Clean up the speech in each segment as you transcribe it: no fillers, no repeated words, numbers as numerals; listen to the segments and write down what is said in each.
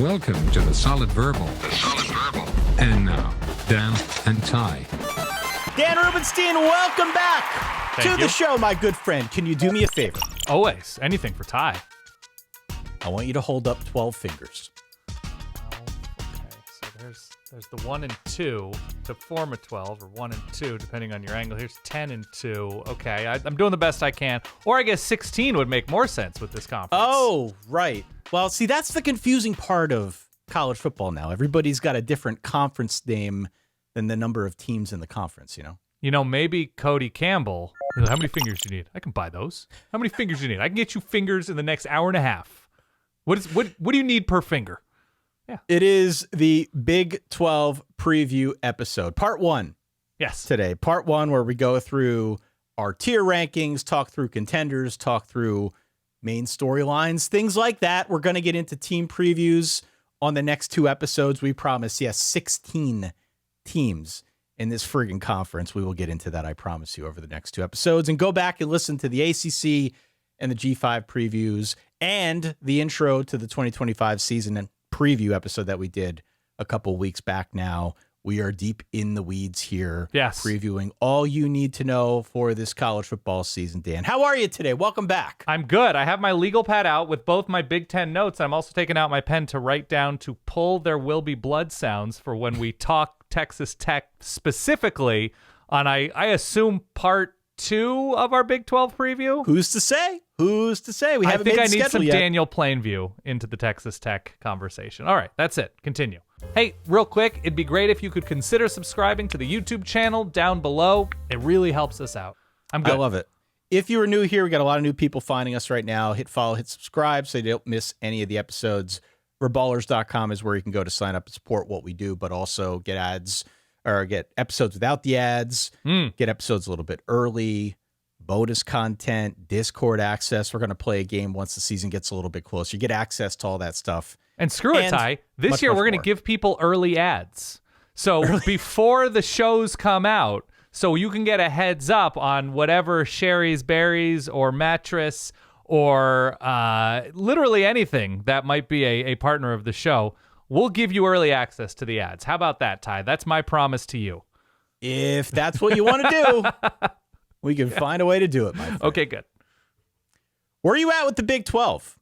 Welcome to the Solid Verbal. And now, Dan and Ty. Dan Rubenstein, welcome back to the show, my good friend. Can you do me a favor? Always. Anything for Ty. I want you to hold up 12 fingers. So there's the 1 and 2 to form a 12, or 1 and 2, depending on your angle. Here's 10 and 2. Okay, I'm doing the best I can. Or I guess 16 would make more sense with this conference. Oh, right. Well, see, that's the confusing part of college football now. Everybody's got a different conference name than the number of teams in the conference, you know? You know, maybe Cody Campbell. How many fingers do you need? I can buy those. How many fingers do you need? I can get you fingers in the next hour and a half. What do you need per finger? Yeah. It is the Big 12 preview episode, part 1. Yes. Today, part 1, where we go through our tier rankings, talk through contenders, talk through main storylines, things like that. We're going to get into team previews on the next 2 episodes. We promise, yes, 16 teams in this friggin' conference. We will get into that, I promise you, over the next 2 episodes. And go back and listen to the ACC and the G5 previews and the intro to the 2025 season and preview episode that we did a couple weeks back now. We are deep in the weeds here, yes, previewing all you need to know for this college football season. Dan, how are you today? Welcome back. I'm good. I have my legal pad out with both my Big Ten notes. I'm also taking out my pen to write down to pull there will be blood sounds for when we talk Texas Tech specifically on, I assume, part 2 of our Big 12 preview. Who's to say? Who's to say? I think I need some Daniel Plainview into the Texas Tech conversation. All right, that's it. Continue. Hey, real quick, it'd be great if you could consider subscribing to the YouTube channel down below. It really helps us out. I'm good. I love it. If you are new here, we got a lot of new people finding us right now. Hit follow, hit subscribe so you don't miss any of the episodes. Reballers.com is where you can go to sign up and support what we do, but also get ads or get episodes without the ads, get episodes a little bit early, bonus content, Discord access. We're going to play a game once the season gets a little bit closer. You get access to all that stuff. And screw it, Ty. This year, we're going to give people early ads. So before the shows come out, so you can get a heads up on whatever Sherry's Berries or Mattress or literally anything that might be a partner of the show. We'll give you early access to the ads. How about that, Ty? That's my promise to you. If that's what you want to do, we can find a way to do it, my friend. Okay, good. Where are you at with the Big 12?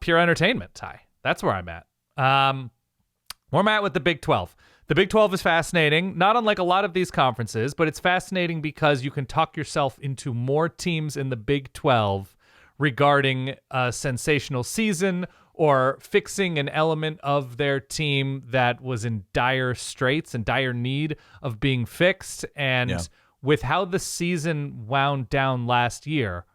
Pure entertainment, Ty. That's where I'm at. Where am I at with the Big 12? The Big 12 is fascinating, not unlike a lot of these conferences, but it's fascinating because you can talk yourself into more teams in the Big 12 regarding a sensational season or fixing an element of their team that was in dire straits and dire need of being fixed. And with how the season wound down last year,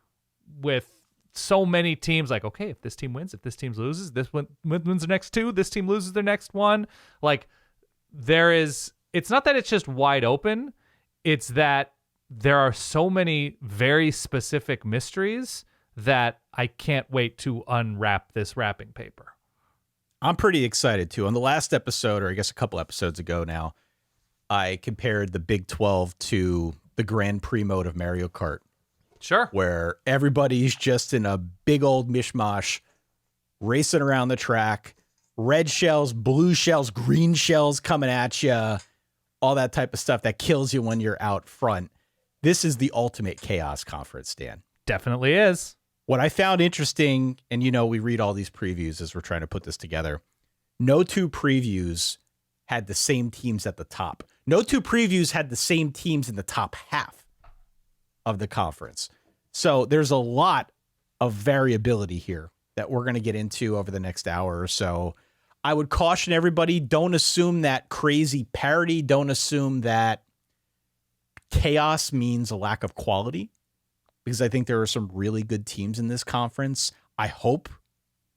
with so many teams like, okay, if this team wins, if this team loses, this one wins the next 2, this team loses their next one. Like, it's not that it's just wide open. It's that there are so many very specific mysteries that I can't wait to unwrap this wrapping paper. I'm pretty excited too. On the last episode, or I guess a couple episodes ago now, I compared the Big 12 to the Grand Prix mode of Mario Kart. Sure. Where everybody's just in a big old mishmash, racing around the track, red shells, blue shells, green shells coming at you, all that type of stuff that kills you when you're out front. This is the ultimate chaos conference, Dan. Definitely is. What I found interesting, and we read all these previews as we're trying to put this together. No 2 previews had the same teams at the top. No 2 previews had the same teams in the top half of the conference. So there's a lot of variability here that we're going to get into over the next hour or so. I would caution everybody, don't assume that crazy parity. Don't assume that chaos means a lack of quality, because I think there are some really good teams in this conference. I hope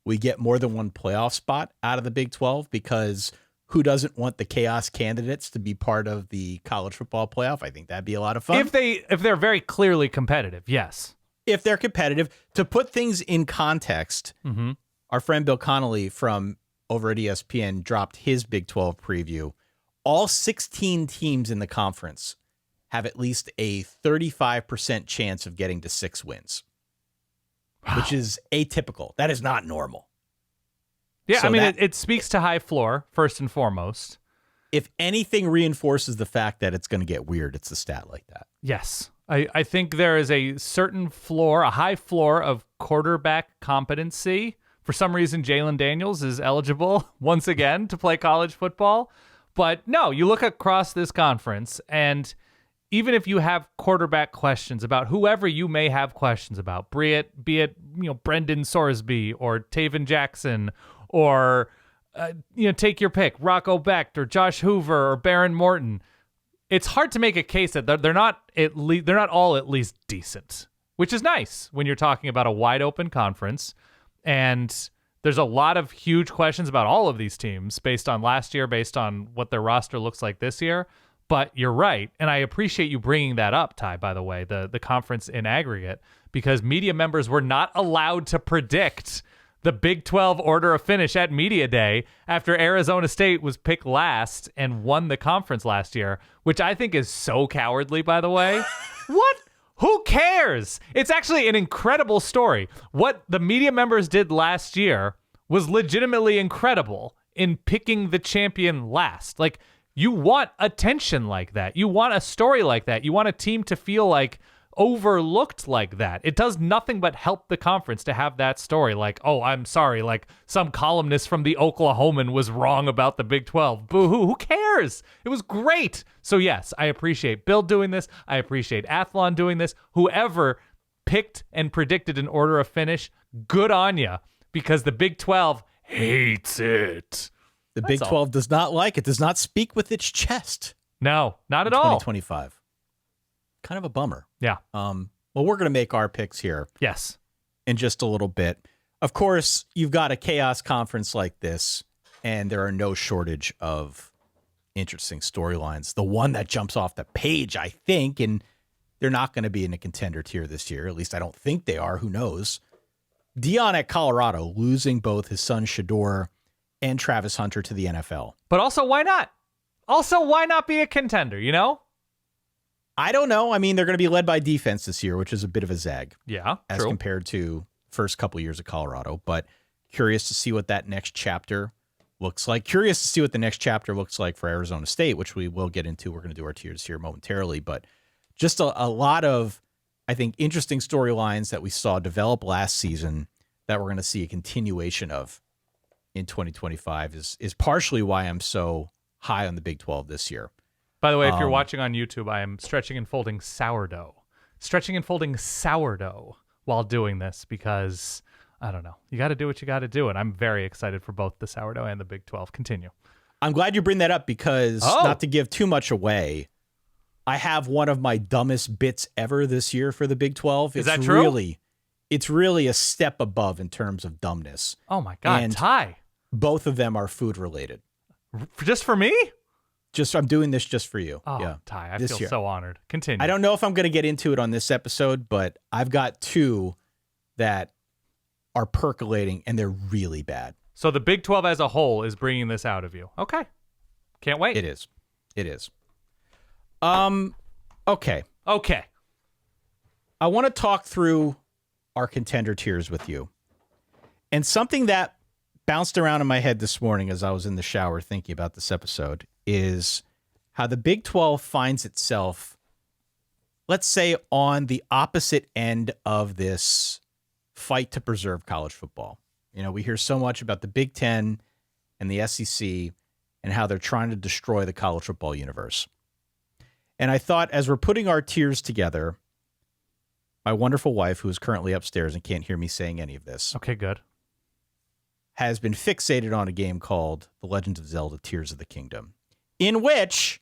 we get more than one playoff spot out of the Big 12, because who doesn't want the chaos candidates to be part of the college football playoff? I think that'd be a lot of fun. If they're very clearly competitive, yes. If they're competitive. To put things in context, our friend Bill Connolly from over at ESPN dropped his Big 12 preview. All 16 teams in the conference have at least a 35% chance of getting to 6 wins, which is atypical. That is not normal. Yeah, So I mean, it speaks to high floor, first and foremost. if anything reinforces the fact that it's going to get weird, it's a stat like that. Yes. I think there is a certain floor, a high floor of quarterback competency. For some reason, Jalen Daniels is eligible once again to play college football. But no, you look across this conference, and even if you have quarterback questions about whoever you may have questions about, be it Brendan Sorsby or Taven Jackson or take your pick, Rocco Becht or Josh Hoover or Baron Morton, it's hard to make a case that they're not all at least decent, which is nice when you're talking about a wide open conference. And there's a lot of huge questions about all of these teams based on last year, based on what their roster looks like this year. But you're right. And I appreciate you bringing that up, Ty, by the way, the conference in aggregate, because media members were not allowed to predict the Big 12 order of finish at Media Day after Arizona State was picked last and won the conference last year, which I think is so cowardly, by the way. What? Who cares? It's actually an incredible story. What the media members did last year was legitimately incredible in picking the champion last. Like, you want attention like that. You want a story like that. You want a team to feel like overlooked like that. It does nothing but help the conference to have that story. Like, oh, I'm sorry, like some columnist from the Oklahoman was wrong about the Big 12. Boo-hoo, who cares? It was great. So yes, I appreciate Bill doing this. I appreciate Athlon doing this. Whoever picked and predicted an order of finish, good on ya, because the Big 12 hates it. The Big 12 does not like it, does not speak with its chest. No, not at all. 2025. Kind of a bummer. Yeah. Well, we're going to make our picks here. Yes. In just a little bit. Of course, you've got a chaos conference like this, and there are no shortage of interesting storylines. The one that jumps off the page, I think, and they're not going to be in a contender tier this year. At least I don't think they are. Who knows? Dion at Colorado losing both his son Shador and Travis Hunter to the NFL. But also, why not? Also, why not be a contender, you know? I don't know. I mean, they're going to be led by defense this year, which is a bit of a zag. Yeah, as true. compared to first couple years of Colorado. But curious to see what that next chapter looks like. Curious to see what the next chapter looks like for Arizona State, which we will get into. We're going to do our tiers here momentarily. But just a lot of, I think, interesting storylines that we saw develop last season that we're going to see a continuation of in 2025 is partially why I'm so high on the Big 12 this year. By the way, if you're watching on YouTube, I am stretching and folding sourdough while doing this because, I don't know, you got to do what you got to do. And I'm very excited for both the sourdough and the Big 12. Continue. I'm glad you bring that up because, not to give too much away, I have one of my dumbest bits ever this year for the Big 12. Is that true? It's really a step above in terms of dumbness. Oh, my God, and Ty. Both of them are food related. Just for me? I'm doing this just for you. Oh, yeah. Ty, I feel so honored. Continue. I don't know if I'm going to get into it on this episode, but I've got two that are percolating, and they're really bad. So the Big 12 as a whole is bringing this out of you. Okay. Can't wait. It is. Okay. I want to talk through our contender tiers with you. And something that bounced around in my head this morning as I was in the shower thinking about this episode is how the Big 12 finds itself, let's say, on the opposite end of this fight to preserve college football. You know, we hear so much about the Big 10 and the SEC and how they're trying to destroy the college football universe. And I thought, as we're putting our tiers together, my wonderful wife, who is currently upstairs and can't hear me saying any of this, okay, good, has been fixated on a game called The Legend of Zelda: Tears of the Kingdom, in which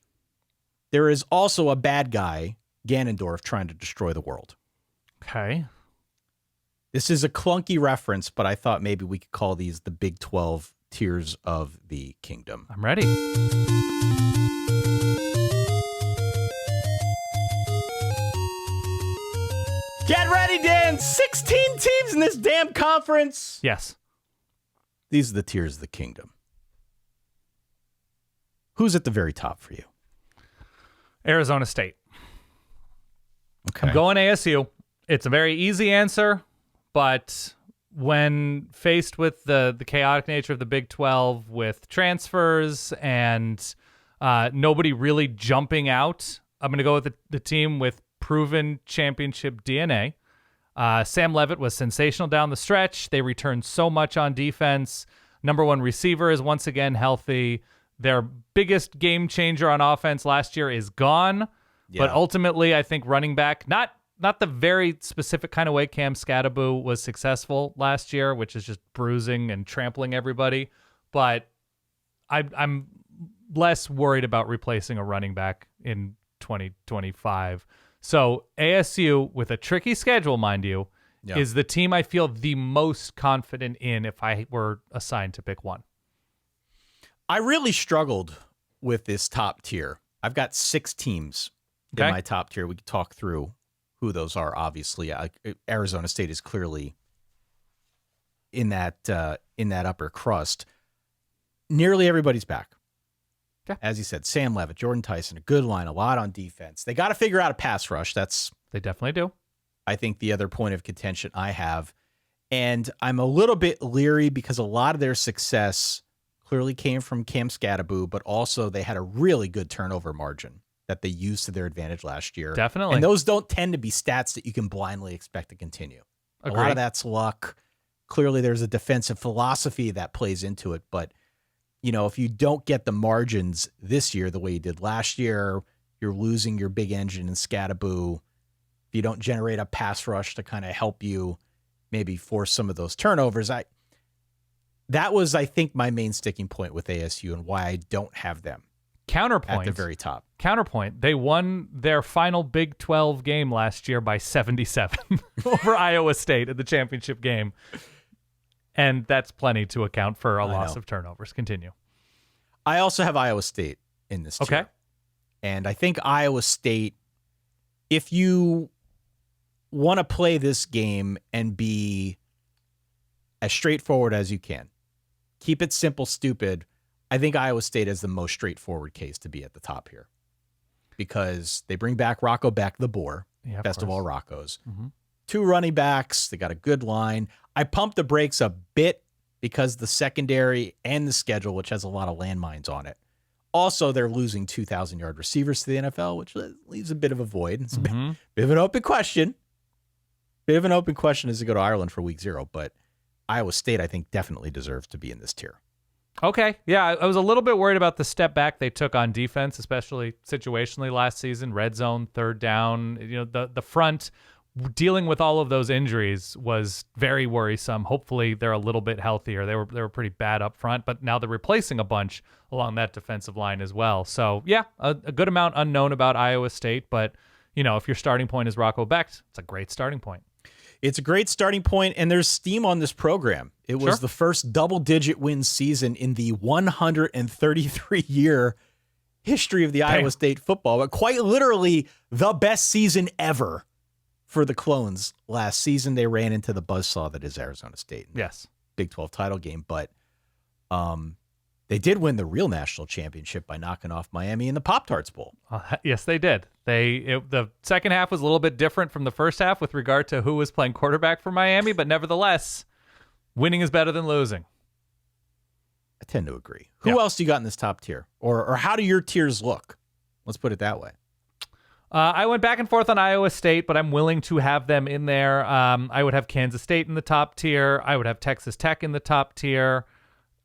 there is also a bad guy, Ganondorf, trying to destroy the world. Okay. This is a clunky reference, but I thought maybe we could call these the Big 12 Tears of the Kingdom. I'm ready. Get ready, Dan! 16 teams in this damn conference! Yes. These are the Tears of the Kingdom. Who's at the very top for you? Arizona State. Okay. I'm going ASU. It's a very easy answer, but when faced with the chaotic nature of the Big 12 with transfers and nobody really jumping out, I'm going to go with the team with proven championship DNA. Sam Leavitt was sensational down the stretch. They returned so much on defense. Number one receiver is once again healthy. Their biggest game changer on offense last year is gone. Yeah. But ultimately, I think running back, not the very specific kind of way Cam Scatterbo was successful last year, which is just bruising and trampling everybody. But I'm less worried about replacing a running back in 2025. So ASU, with a tricky schedule, mind you, is the team I feel the most confident in if I were assigned to pick one. I really struggled with this top tier. I've got 6 teams in my top tier. We could talk through who those are. Obviously, Arizona State is clearly in that upper crust. Nearly everybody's back. Yeah. As you said, Sam Leavitt, Jordan Tyson, a good line, a lot on defense. They got to figure out a pass rush. They definitely do. I think the other point of contention I have, and I'm a little bit leery because a lot of their success clearly came from Cam Scatterbo, but also they had a really good turnover margin that they used to their advantage last year. Definitely. And those don't tend to be stats that you can blindly expect to continue. Agreed. A lot of that's luck. Clearly there's a defensive philosophy that plays into it, but if you don't get the margins this year the way you did last year, you're losing your big engine in Scatterbo. If you don't generate a pass rush to kind of help you maybe force some of those turnovers, that was, I think, my main sticking point with ASU and why I don't have them Counterpoint. at the very top. Counterpoint. They won their final Big 12 game last year by 77 over Iowa State at the championship game. And that's plenty to account for a loss of turnovers. Continue. I also have Iowa State in this tier. Okay. And I think Iowa State, if you want to play this game and be as straightforward as you can, keep it simple, stupid, I think Iowa State is the most straightforward case to be at the top here. Because they bring back Rocco Beck, the Boar, best of all Roccos. Mm-hmm. 2 running backs. They got a good line. I pumped the brakes a bit because the secondary and the schedule, which has a lot of landmines on it. Also, they're losing 2,000-yard receivers to the NFL, which leaves a bit of a void. It's a bit of an open question. Bit of an open question as they go to Ireland for week 0, but Iowa State, I think, definitely deserves to be in this tier. Okay. Yeah, I was a little bit worried about the step back they took on defense, especially situationally last season. Red zone, third down. The front dealing with all of those injuries was very worrisome. Hopefully they're a little bit healthier. They were pretty bad up front, but now they're replacing a bunch along that defensive line as well. So yeah, a good amount unknown about Iowa State, but if your starting point is Rocco Beck, it's a great starting point. It's a great starting point, and there's steam on this program. It was the first double-digit win season in the 133-year history of the Iowa State football, but quite literally the best season ever for the Clones. Last season, they ran into the buzzsaw that is Arizona State. Yes. Big 12 title game, but they did win the real national championship by knocking off Miami in the Pop-Tarts Bowl. Yes, they did. The second half was a little bit different from the first half with regard to who was playing quarterback for Miami, but nevertheless, winning is better than losing. I tend to agree. Who else do you got in this top tier? Or how do your tiers look? Let's put it that way. I went back and forth on Iowa State, but I'm willing to have them in there. I would have Kansas State in the top tier. I would have Texas Tech in the top tier.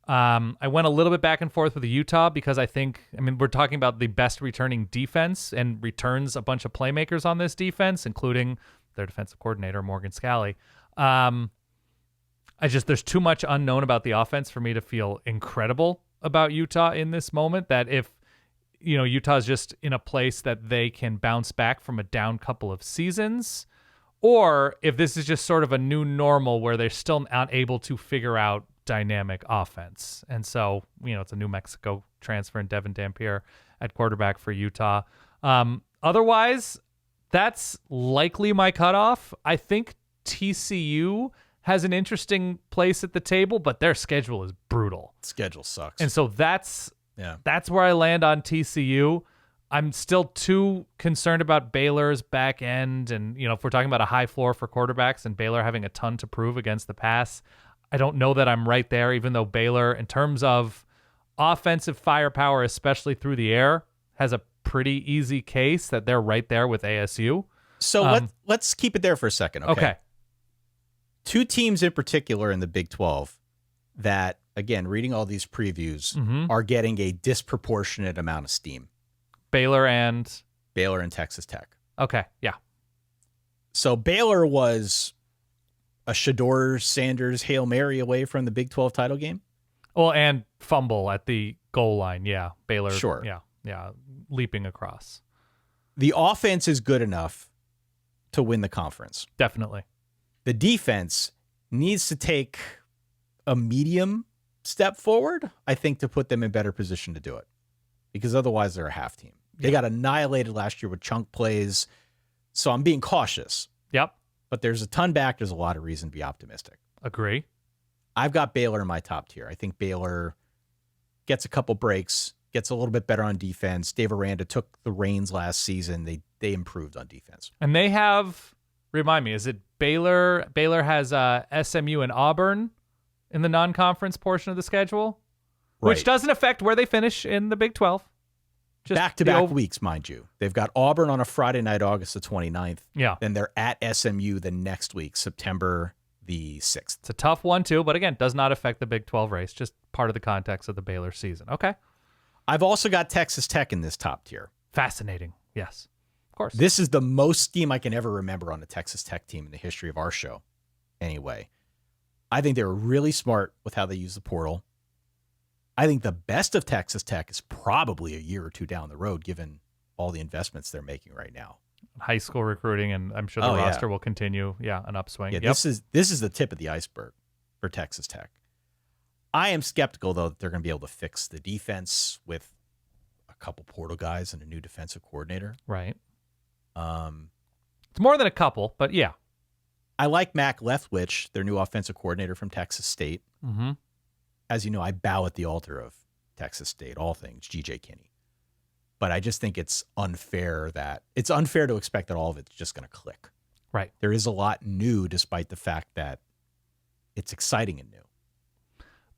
I went a little bit back and forth with Utah because we're talking about the best returning defense and returns a bunch of playmakers on this defense, including their defensive coordinator, Morgan Scalley. There's too much unknown about the offense for me to feel incredible about Utah in this moment, that if Utah's just in a place that they can bounce back from a down couple of seasons, or if this is just sort of a new normal where they're still not able to figure out dynamic offense. And so, it's a New Mexico transfer and Devin Dampier at quarterback for Utah. Otherwise, that's likely my cutoff. I think TCU has an interesting place at the table, but their schedule is brutal. Schedule sucks. And so that's where I land on TCU. I'm still too concerned about Baylor's back end. And, if we're talking about a high floor for quarterbacks and Baylor having a ton to prove against the pass, I don't know that I'm right there, even though Baylor, in terms of offensive firepower, especially through the air, has a pretty easy case that they're right there with ASU. So let's keep it there for a second. Okay. Two teams in particular in the Big 12 that, again, reading all these previews, are getting a disproportionate amount of steam. Baylor and Texas Tech. Okay, yeah. So Baylor was a Shedeur Sanders Hail Mary away from the Big 12 title game. Well, and fumble at the goal line. Yeah, Baylor. Sure. Yeah, leaping across. The offense is good enough to win the conference. Definitely. The defense needs to take a medium step forward, I think, to put them in better position to do it. Because otherwise they're a half team. They got annihilated last year with chunk plays. So I'm being cautious. Yep. But there's a ton back. There's a lot of reason to be optimistic. Agree. I've got Baylor in my top tier. I think Baylor gets a couple breaks, gets a little bit better on defense. Dave Aranda took the reins last season. They improved on defense. And they have, remind me, is it Baylor? Baylor has SMU and Auburn in the non-conference portion of the schedule, which doesn't affect where they finish in the Big 12. Just back-to-back weeks, mind you. They've got Auburn on a Friday night, August the 29th. Yeah. Then they're at SMU the next week, September the 6th. It's a tough one, too, but again, does not affect the Big 12 race, just part of the context of the Baylor season. Okay. I've also got Texas Tech in this top tier. Fascinating. Yes, of course. This is the most steam I can ever remember on a Texas Tech team in the history of our show. Anyway, I think they were really smart with how they use the portal. I think the best of Texas Tech is probably a year or two down the road, given all the investments they're making right now. High school recruiting, and I'm sure the roster will continue. Yeah, an upswing. Yeah, this is the tip of the iceberg for Texas Tech. I am skeptical, though, that they're going to be able to fix the defense with a couple portal guys and a new defensive coordinator. Right. It's more than a couple, but yeah. I like Mac Leftwich, their new offensive coordinator from Texas State. Mm-hmm. As you know, I bow at the altar of Texas State, all things G.J. Kinney. But I just think it's unfair to expect that all of it's just going to click. Right. There is a lot new, despite the fact that it's exciting and new.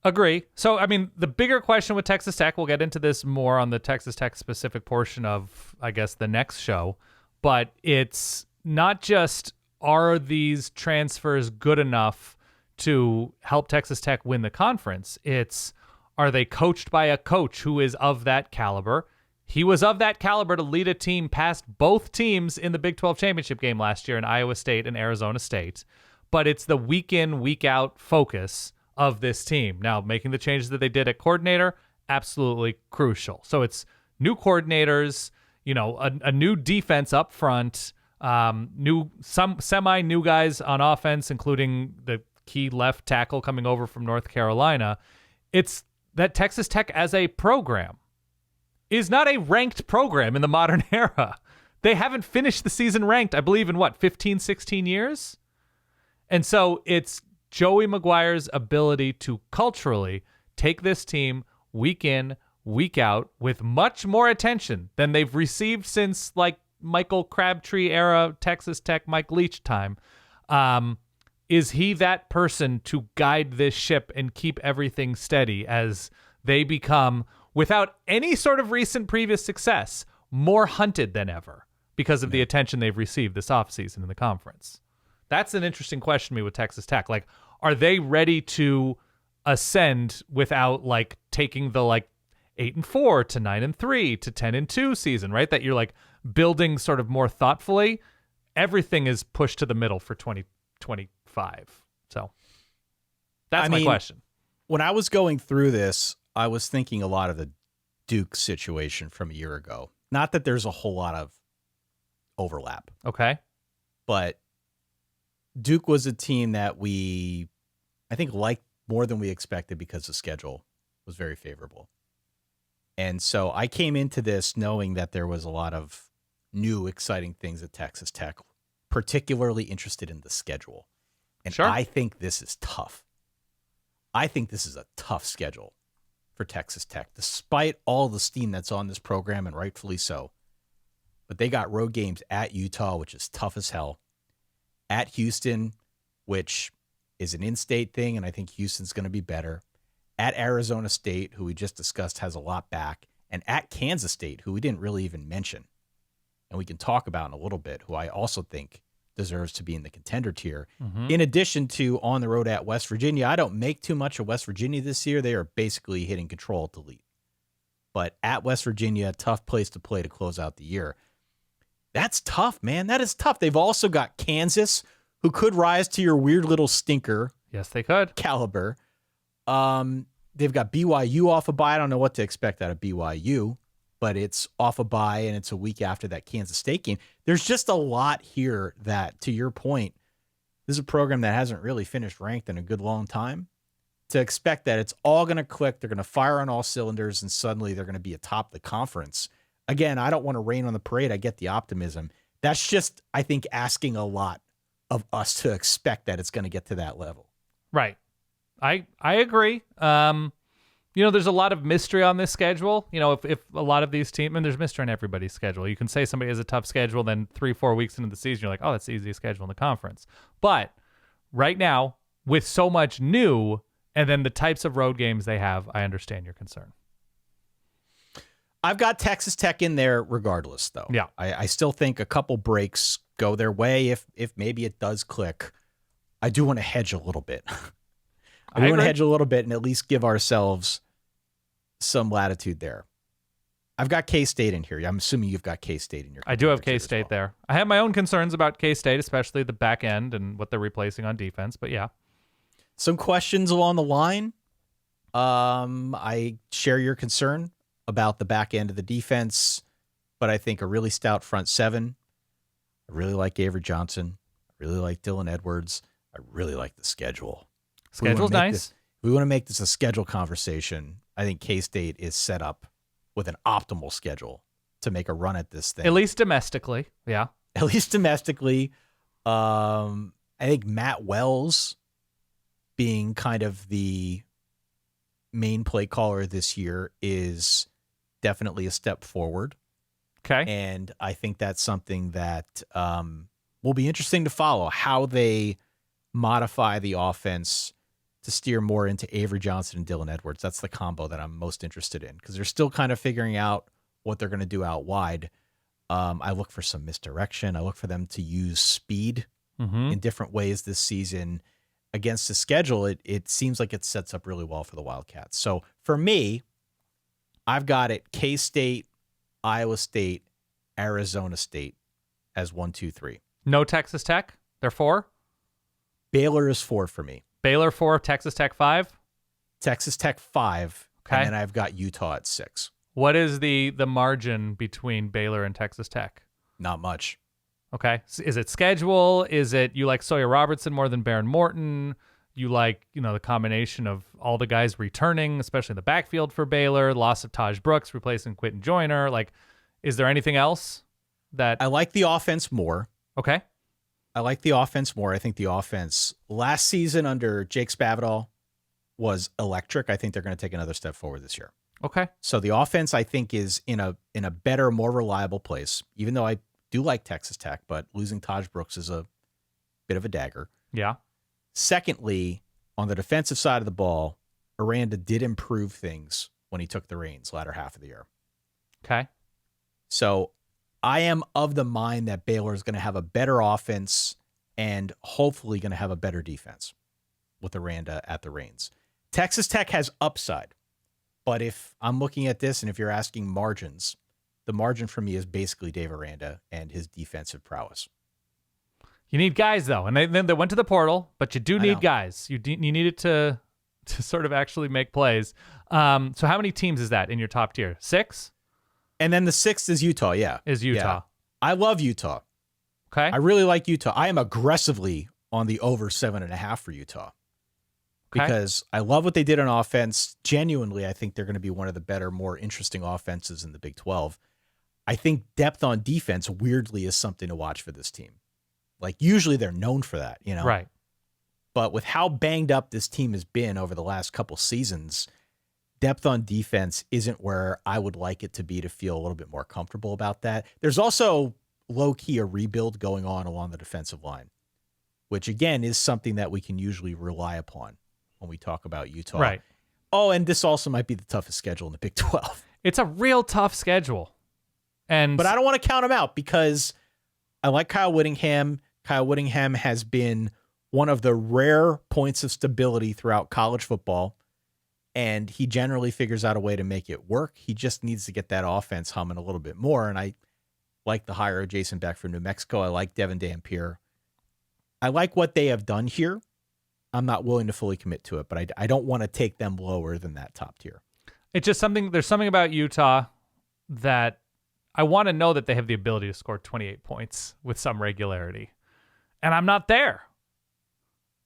Agree. So, I mean, the bigger question with Texas Tech, we'll get into this more on the Texas Tech specific portion of, I guess, the next show. But it's not just, are these transfers good enough to help Texas Tech win the conference? It's, are they coached by a coach who is of that caliber? He was of that caliber to lead a team past both teams in the Big 12 championship game last year in Iowa State and Arizona State. But it's the week in, week out focus of this team. Now, making the changes that they did at coordinator, absolutely crucial. So it's new coordinators, a new defense up front, some semi-new guys on offense, including the key left tackle coming over from North Carolina. It's that Texas Tech as a program is not a ranked program in the modern era. They haven't finished the season ranked, I believe, in 15, 16 years? And so it's Joey McGuire's ability to culturally take this team week in, week out with much more attention than they've received since Michael Crabtree era Texas Tech Mike Leach time. Is he that person to guide this ship and keep everything steady as they become, without any sort of recent previous success, more hunted than ever because of the attention they've received this offseason in the conference? That's an interesting question to me with Texas Tech. Are they ready to ascend without taking the 8-4 to 9-3 to 10-2 season, right? That you're building sort of more thoughtfully. Everything is pushed to the middle for 2025. So that's my question. When I was going through this, I was thinking a lot of the Duke situation from a year ago. Not that there's a whole lot of overlap. Okay. But Duke was a team that I think liked more than we expected because the schedule was very favorable. And so I came into this knowing that there was a lot of new, exciting things at Texas Tech, particularly interested in the schedule. And sure. I think this is tough. I think this is a tough schedule for Texas Tech, despite all the steam that's on this program, and rightfully so. but they got road games at Utah, which is tough as hell, at Houston, which is an in-state thing, and I think Houston's going to be better, at Arizona State, who we just discussed has a lot back, and at Kansas State, who we didn't really even mention, and we can talk about in a little bit, who I also think deserves to be in the contender tier. In addition to on the road at West Virginia, I don't make too much of West Virginia this year. They are basically hitting control at delete. But at West Virginia, tough place to play to close out the year. That's tough, man. That is tough. They've also got Kansas, who could rise to your weird little stinker. Yes, they could. Caliber. They've got BYU off a bye. I don't know what to expect out of BYU, but it's off a bye, and it's a week after that Kansas State game. There's just a lot here that, to your point, this is a program that hasn't really finished ranked in a good long time. To expect that it's all going to click, they're going to fire on all cylinders, and suddenly they're going to be atop the conference. Again, I don't want to rain on the parade. I get the optimism. That's just, I think, asking a lot of us to expect that it's going to get to that level. Right. I agree. There's a lot of mystery on this schedule. If a lot of these teams, and there's mystery on everybody's schedule. You can say somebody has a tough schedule, then 3-4 weeks into the season, you're like, oh, that's the easiest schedule in the conference. But right now, with so much new, and then the types of road games they have, I understand your concern. I've got Texas Tech in there regardless, though. Yeah. I still think a couple breaks go their way if maybe it does click. I do want to hedge a little bit. I want to hedge a little bit and at least give ourselves some latitude there. I've got K-State in here. I'm assuming you've got K-State in your. I do have K-State there. I have my own concerns about K-State, especially the back end and what they're replacing on defense, but yeah. Some questions along the line. I share your concern about the back end of the defense, but I think a really stout front seven. I really like Avery Johnson. I really like Dylan Edwards. I really like the schedule. Schedule's nice. We want to make this a schedule conversation. I think K-State is set up with an optimal schedule to make a run at this thing. At least domestically, yeah. At least domestically. I think Matt Wells being kind of the main play caller this year is definitely a step forward. Okay. And I think that's something that will be interesting to follow, how they modify the offense to steer more into Avery Johnson and Dylan Edwards. That's the combo that I'm most interested in because they're still kind of figuring out what they're going to do out wide. I look for some misdirection. I look for them to use speed in different ways this season. Against the schedule, it seems like it sets up really well for the Wildcats. So for me, I've got it K-State, Iowa State, Arizona State as 1, 2, 3. No Texas Tech? They're 4? Baylor is 4 for me. Baylor 4, Texas Tech 5? Texas Tech 5, okay. And then I've got Utah at 6. What is the margin between Baylor and Texas Tech? Not much. Okay. Is it schedule? Is it you like Sawyer Robertson more than Baron Morton? You like, the combination of all the guys returning, especially in the backfield for Baylor, loss of Taj Brooks, replacing Quentin Joyner. Like, is there anything else that... I like the offense more. Okay. I like the offense more. I think the offense last season under Jake Spavital was electric. I think they're going to take another step forward this year. Okay. So the offense, I think, is in a better, more reliable place, even though I do like Texas Tech, but losing Taj Brooks is a bit of a dagger. Yeah. Secondly, on the defensive side of the ball, Aranda did improve things when he took the reins latter half of the year. Okay. So I am of the mind that Baylor is going to have a better offense and hopefully going to have a better defense with Aranda at the reins. Texas Tech has upside, but if I'm looking at this and if you're asking margins, the margin for me is basically Dave Aranda and his defensive prowess. You need guys, though, and then they went to the portal, but you do need guys. You needed to sort of actually make plays. So how many teams is that in your top tier? 6? And then the 6th is Utah, yeah. Is Utah. Yeah. I love Utah. Okay. I really like Utah. I am aggressively on the over 7.5 for Utah. Okay. Because I love what they did on offense. Genuinely, I think they're going to be one of the better, more interesting offenses in the Big 12. I think depth on defense, weirdly, is something to watch for this team. Like, usually they're known for that, Right. But with how banged up this team has been over the last couple seasons, depth on defense isn't where I would like it to be to feel a little bit more comfortable about that. There's also low-key a rebuild going on along the defensive line, which, again, is something that we can usually rely upon when we talk about Utah. Right. Oh, and this also might be the toughest schedule in the Big 12. It's a real tough schedule. But I don't want to count him out because I like Kyle Whittingham. Kyle Whittingham has been one of the rare points of stability throughout college football, and he generally figures out a way to make it work. He just needs to get that offense humming a little bit more, and I like the hire of Jason Beck from New Mexico. I like Devin Dampier. I like what they have done here. I'm not willing to fully commit to it, but I don't want to take them lower than that top tier. It's just there's something about Utah that I want to know that they have the ability to score 28 points with some regularity. And I'm not there.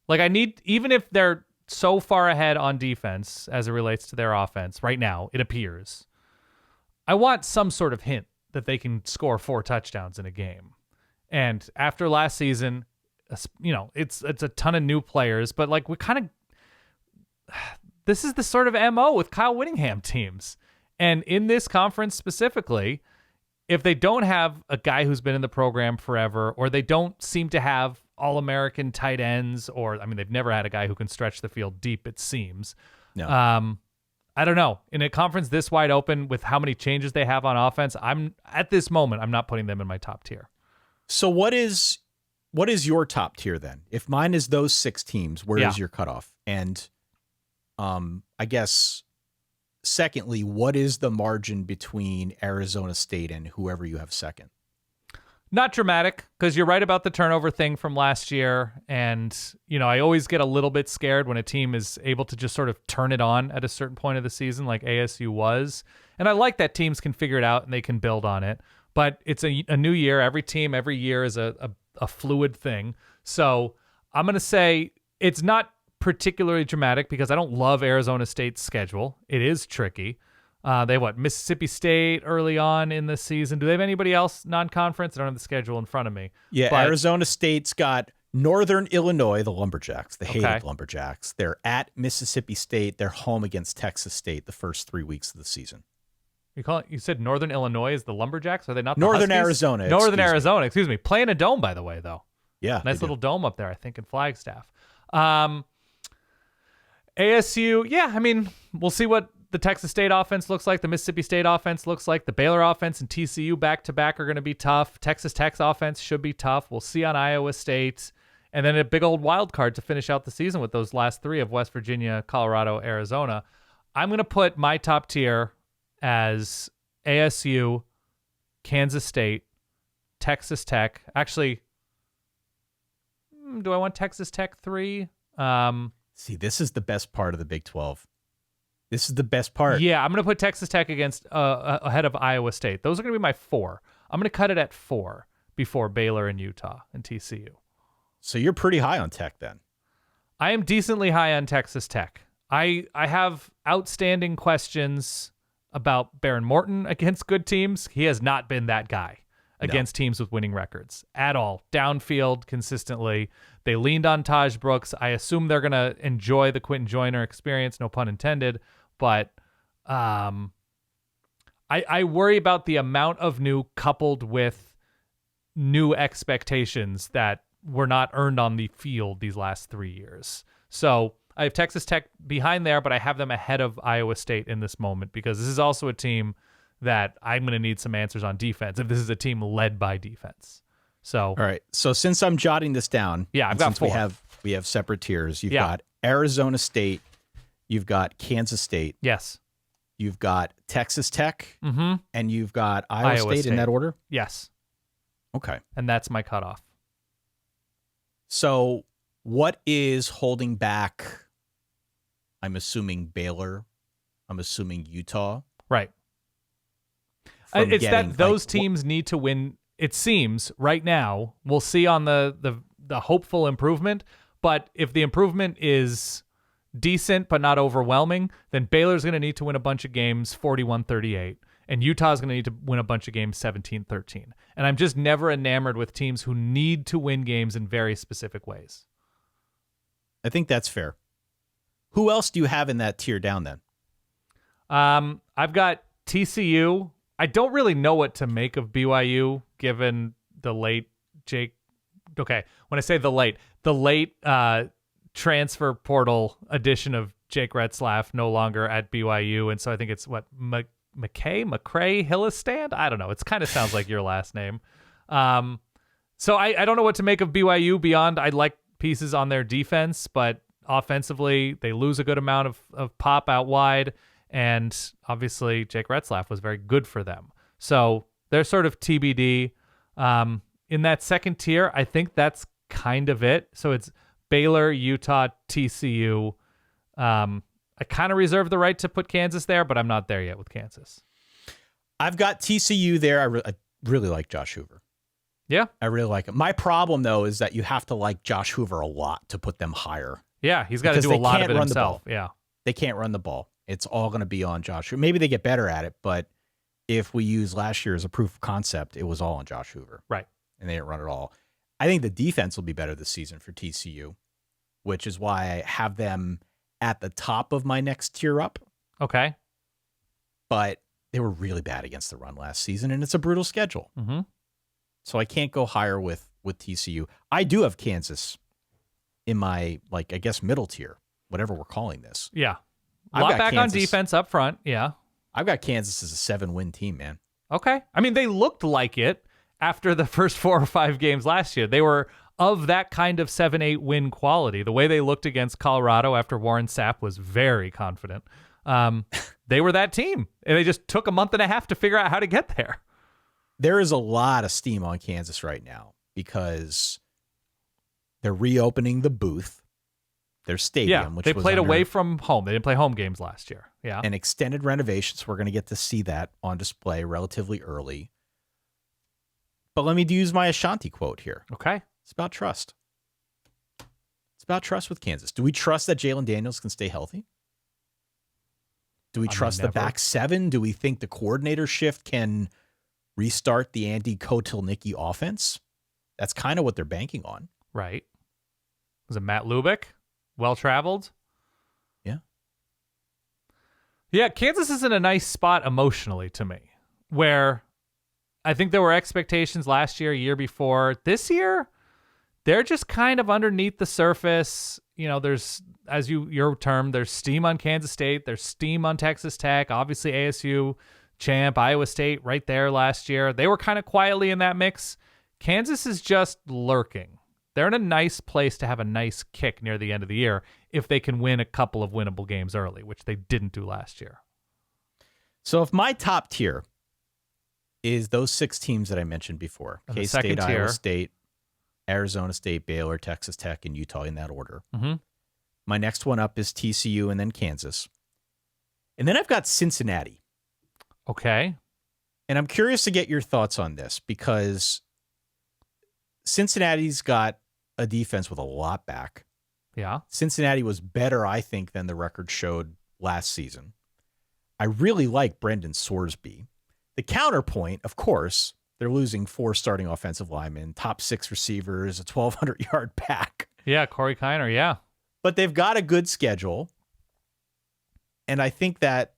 Like, I need, even if they're so far ahead on defense as it relates to their offense right now, it appears, I want some sort of hint that they can score 4 touchdowns in a game. And after last season, you know, it's a ton of new players, but like this is the sort of MO with Kyle Whittingham teams. And in this conference specifically, if they don't have a guy who's been in the program forever, or they don't seem to have All-American tight ends, or, I mean, they've never had a guy who can stretch the field deep, it seems. No. I don't know. In a conference this wide open with how many changes they have on offense, at this moment, I'm not putting them in my top tier. So what is your top tier then? If mine is those 6 teams, where is your cutoff? And I guess, secondly, what is the margin between Arizona State and whoever you have second? Not dramatic, because you're right about the turnover thing from last year. And, you know, I always get a little bit scared when a team is able to just sort of turn it on at a certain point of the season, like ASU was. And I like that teams can figure it out and they can build on it. But it's a new year. Every team, every year is a fluid thing. So I'm going to say it's not particularly dramatic because I don't love Arizona State's schedule. It is tricky. They have Mississippi State early on in the season. Do they have anybody else non-conference? I don't have the schedule in front of me. Yeah, but Arizona State's got Northern Illinois, the Lumberjacks, the hated Lumberjacks. They're at Mississippi State. They're home against Texas State the first 3 weeks of the season. You said Northern Illinois is the Lumberjacks? Are they not the Northern Huskies? Arizona. Northern Arizona, excuse me. Playing a dome, by the way, though. Yeah. Nice little dome up there, I think, in Flagstaff. ASU, yeah, I mean, we'll see what the Texas State offense looks like, the Mississippi State offense looks like. The Baylor offense and TCU back-to-back are going to be tough. Texas Tech's offense should be tough. We'll see on Iowa State. And then a big old wild card to finish out the season with those last 3 of West Virginia, Colorado, Arizona. I'm going to put my top tier as ASU, Kansas State, Texas Tech. Actually, do I want Texas Tech 3? See, this is the best part of the Big 12. This is the best part. Yeah, I'm going to put Texas Tech ahead of Iowa State. Those are going to be my 4. I'm going to cut it at 4 before Baylor and Utah and TCU. So you're pretty high on Tech then. I am decently high on Texas Tech. I have outstanding questions about Baron Morton against good teams. He has not been that guy against teams with winning records at all. Downfield consistently. They leaned on Taj Brooks. I assume they're going to enjoy the Quentin Joyner experience, no pun intended. But I worry about the amount of new coupled with new expectations that were not earned on the field these last 3 years. So I have Texas Tech behind there, but I have them ahead of Iowa State in this moment because this is also a team that I'm going to need some answers on defense if this is a team led by defense. So, all right. So since I'm jotting this down, I've got 4. We have separate tiers. You've got Arizona State, you've got Kansas State. Yes. You've got Texas Tech, and you've got Iowa State in that order? Yes. Okay. And that's my cutoff. So what is holding back, I'm assuming Baylor, I'm assuming Utah? Right. It's that those teams need to win. It seems right now, we'll see on the hopeful improvement, but if the improvement is decent but not overwhelming, then Baylor's going to need to win a bunch of games 41-38, and Utah's going to need to win a bunch of games 17-13. And I'm just never enamored with teams who need to win games in very specific ways. I think that's fair. Who else do you have in that tier down then? I've got TCU. I don't really know what to make of BYU given the late Jake. Okay, when I say the late transfer portal addition of Jake Retzlaff no longer at BYU, and so I think it's what McCray Hillistand. I don't know. It kind of sounds like your last name. So I don't know what to make of BYU beyond I like pieces on their defense, but offensively they lose a good amount of pop out wide, and obviously Jake Retzlaff was very good for them. So they're sort of TBD. In that second tier, I think that's kind of it. So it's Baylor, Utah, TCU. I kind of reserve the right to put Kansas there, but I'm not there yet with Kansas. I've got TCU there. I really like Josh Hoover. Yeah. I really like him. My problem, though, is that you have to like Josh Hoover a lot to put them higher. Yeah, he's got to do a lot of it himself. Yeah. They can't run the ball. It's all going to be on Josh Hoover. Maybe they get better at it, but if we use last year as a proof of concept, it was all on Josh Hoover. Right. And they didn't run it all. I think the defense will be better this season for TCU, which is why I have them at the top of my next tier up. Okay. But they were really bad against the run last season, and it's a brutal schedule. Mm-hmm. So I can't go higher with TCU. I do have Kansas in my, I guess, middle tier, whatever we're calling this. Yeah. A lot back on defense up front. Yeah. I've got Kansas as a 7-win team, man. Okay. I mean, they looked like it after the first 4 or 5 games last year. They were of that kind of 7-8 win quality. The way they looked against Colorado after Warren Sapp was very confident. They were that team, and they just took a month and a half to figure out how to get there. There is a lot of steam on Kansas right now because they're reopening the booth, their stadium. Yeah, they played away from home. They didn't play home games last year. Yeah, and extended renovations. We're going to get to see that on display relatively early. But let me use my Ashanti quote here. Okay. It's about trust. It's about trust with Kansas. Do we trust that Jalen Daniels can stay healthy? Do we trust the back seven? Do we think the coordinator shift can restart the Andy Kotelnicki offense? That's kind of what they're banking on. Right. Was it Matt Lubick? Well-traveled? Yeah. Yeah, Kansas is in a nice spot emotionally to me, where I think there were expectations last year before. This year, they're just kind of underneath the surface. You know, there's, as your term, there's steam on Kansas State. There's steam on Texas Tech. Obviously, ASU champ, Iowa State right there last year. They were kind of quietly in that mix. Kansas is just lurking. They're in a nice place to have a nice kick near the end of the year if they can win a couple of winnable games early, which they didn't do last year. So if my top tier is those 6 teams that I mentioned before, K-State, Iowa State, Arizona State, Baylor, Texas Tech, and Utah in that order. Mm-hmm. My next one up is TCU and then Kansas. And then I've got Cincinnati. Okay. And I'm curious to get your thoughts on this because Cincinnati's got a defense with a lot back. Yeah. Cincinnati was better, I think, than the record showed last season. I really like Brendan Sorsby. The counterpoint, of course, they're losing 4 starting offensive linemen, top 6 receivers, a 1,200-yard pack. Yeah, Corey Kiner, yeah. But they've got a good schedule. And I think that,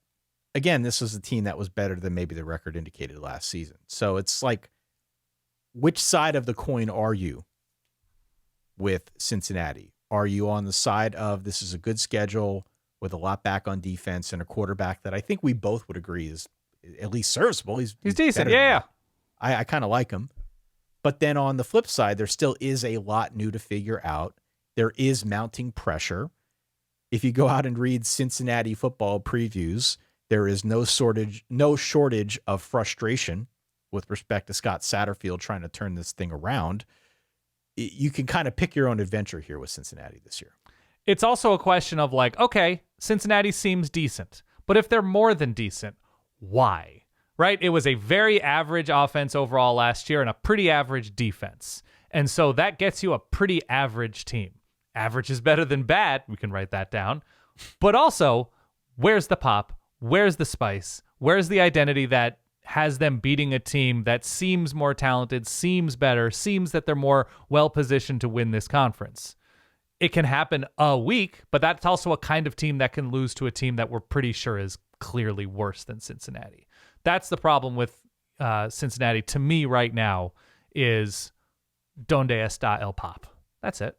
again, this was a team that was better than maybe the record indicated last season. So it's like, which side of the coin are you with Cincinnati? Are you on the side of this is a good schedule with a lot back on defense and a quarterback that I think we both would agree is at least serviceable? He's decent. Yeah. I kind of like him. But then on the flip side, there still is a lot new to figure out. There is mounting pressure. If you go out and read Cincinnati football previews, there is no shortage of frustration with respect to Scott Satterfield trying to turn this thing around. You can kind of pick your own adventure here with Cincinnati this year. It's also a question of like, okay, Cincinnati seems decent, but if they're more than decent, why? Right? It was a very average offense overall last year and a pretty average defense. And so that gets you a pretty average team. Average is better than bad. We can write that down. But also, where's the pop? Where's the spice? Where's the identity that has them beating a team that seems more talented, seems better, seems that they're more well-positioned to win this conference? It can happen a week, but that's also a kind of team that can lose to a team that we're pretty sure is clearly worse than Cincinnati. That's the problem with Cincinnati to me right now is donde está el pop. That's it.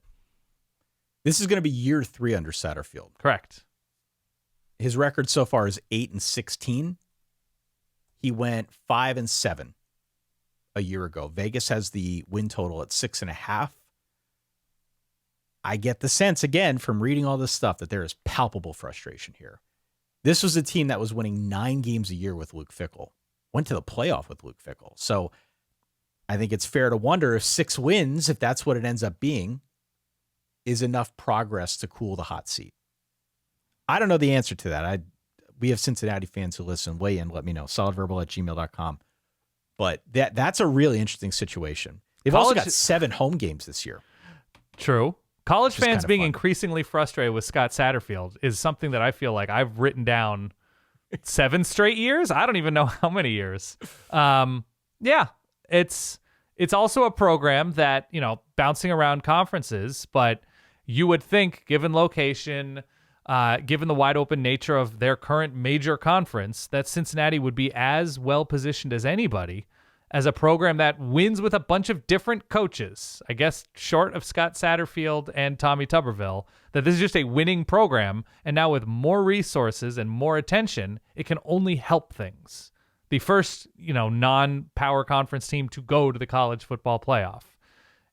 This is going to be year 3 under Satterfield. Correct. His record so far is 8-16. He went 5-7 a year ago. Vegas has the win total at 6.5. I get the sense, again, from reading all this stuff, that there is palpable frustration here. This was a team that was winning 9 games a year with Luke Fickell. Went to the playoff with Luke Fickell. So I think it's fair to wonder if 6 wins, if that's what it ends up being, is enough progress to cool the hot seat. I don't know the answer to that. We have Cincinnati fans who listen. Weigh in, let me know. solidverbal@gmail.com. But that's a really interesting situation. They've also got 7 home games this year. True. College fans being fun. increasingly frustrated with Scott Satterfield is something that I feel like I've written down 7 straight years. I don't even know how many years. Yeah, it's also a program that, bouncing around conferences, but you would think, given location, given the wide open nature of their current major conference, that Cincinnati would be as well positioned as anybody as a program that wins with a bunch of different coaches. I guess short of Scott Satterfield and Tommy Tuberville, that this is just a winning program. And now with more resources and more attention, it can only help things. The first, non-power conference team to go to the college football playoff.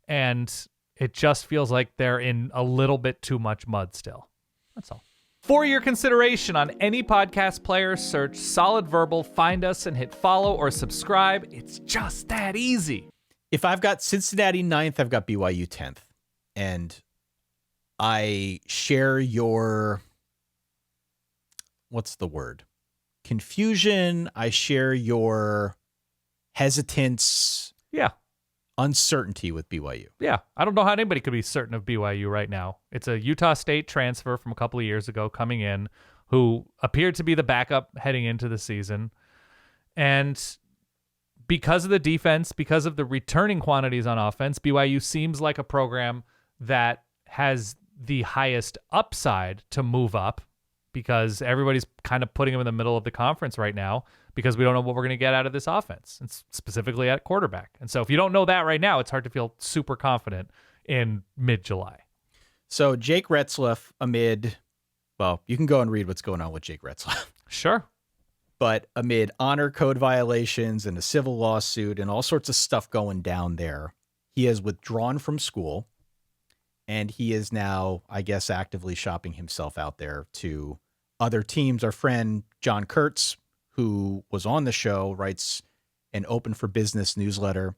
And it just feels like they're in a little bit too much mud still. That's all. For your consideration on any podcast player, search Solid Verbal, find us, and hit follow or subscribe. It's just that easy. If I've got Cincinnati 9th, I've got BYU 10th. And I share your, what's the word? Confusion. I share your hesitance. Yeah. Uncertainty with BYU. Yeah. I don't know how anybody could be certain of BYU right now. It's a Utah State transfer from a couple of years ago coming in who appeared to be the backup heading into the season. And because of the defense, because of the returning quantities on offense, BYU seems like a program that has the highest upside to move up because everybody's kind of putting them in the middle of the conference right now because we don't know what we're going to get out of this offense, and specifically at quarterback. And so if you don't know that right now, it's hard to feel super confident in mid-July. So Jake Retzlaff you can go and read what's going on with Jake Retzlaff. Sure. But amid honor code violations and a civil lawsuit and all sorts of stuff going down there, he has withdrawn from school, and he is now, I guess, actively shopping himself out there to other teams. Our friend John Kurtz, who was on the show, writes an Open for Business newsletter,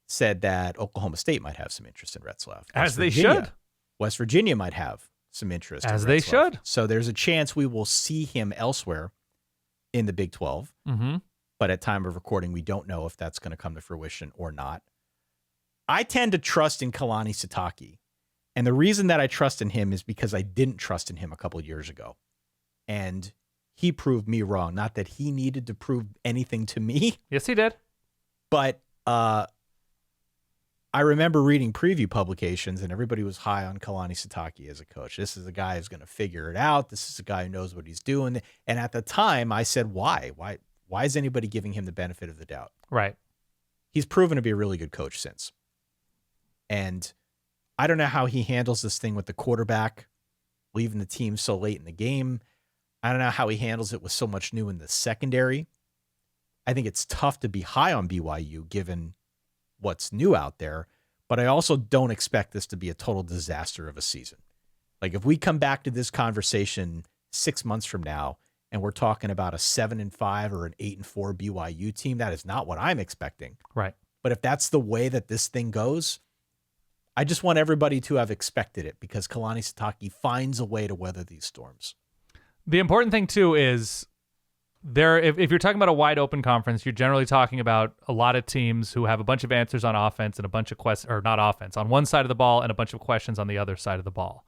said that Oklahoma State might have some interest in Retzlaff. As they should. West Virginia might have some interest in Retzlaff. As they should. So there's a chance we will see him elsewhere in the Big 12. Mm-hmm. But at time of recording, we don't know if that's going to come to fruition or not. I tend to trust in Kalani Sitake. And the reason that I trust in him is because I didn't trust in him a couple of years ago. And he proved me wrong. Not that he needed to prove anything to me. Yes, he did. But I remember reading preview publications, and everybody was high on Kalani Sitake as a coach. This is a guy who's going to figure it out. This is a guy who knows what he's doing. And at the time, I said, why? Why is anybody giving him the benefit of the doubt? Right. He's proven to be a really good coach since. And I don't know how he handles this thing with the quarterback, leaving the team so late in the game. I don't know how he handles it with so much new in the secondary. I think it's tough to be high on BYU given what's new out there, but I also don't expect this to be a total disaster of a season. Like if we come back to this conversation 6 months from now and we're talking about a 7-5 or an 8-4 BYU team, that is not what I'm expecting. Right. But if that's the way that this thing goes, I just want everybody to have expected it because Kalani Sitake finds a way to weather these storms. The important thing, too, is if you're talking about a wide open conference, you're generally talking about a lot of teams who have a bunch of answers on offense and a bunch of questions, or not offense, on one side of the ball and a bunch of questions on the other side of the ball.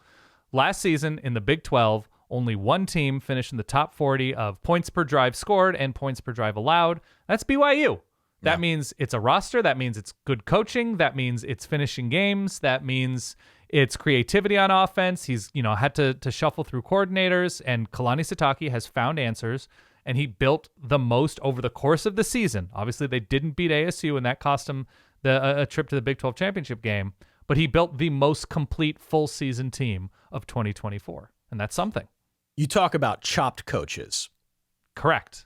Last season in the Big 12, only one team finished in the top 40 of points per drive scored and points per drive allowed. That's BYU. That means it's a roster. That means it's good coaching. That means it's finishing games. That means It's creativity on offense. He's, had to shuffle through coordinators, and Kalani Sitake has found answers, and he built the most over the course of the season. Obviously, they didn't beat ASU, and that cost him a trip to the Big 12 championship game, but he built the most complete full season team of 2024, and that's something. You talk about chopped coaches. Correct.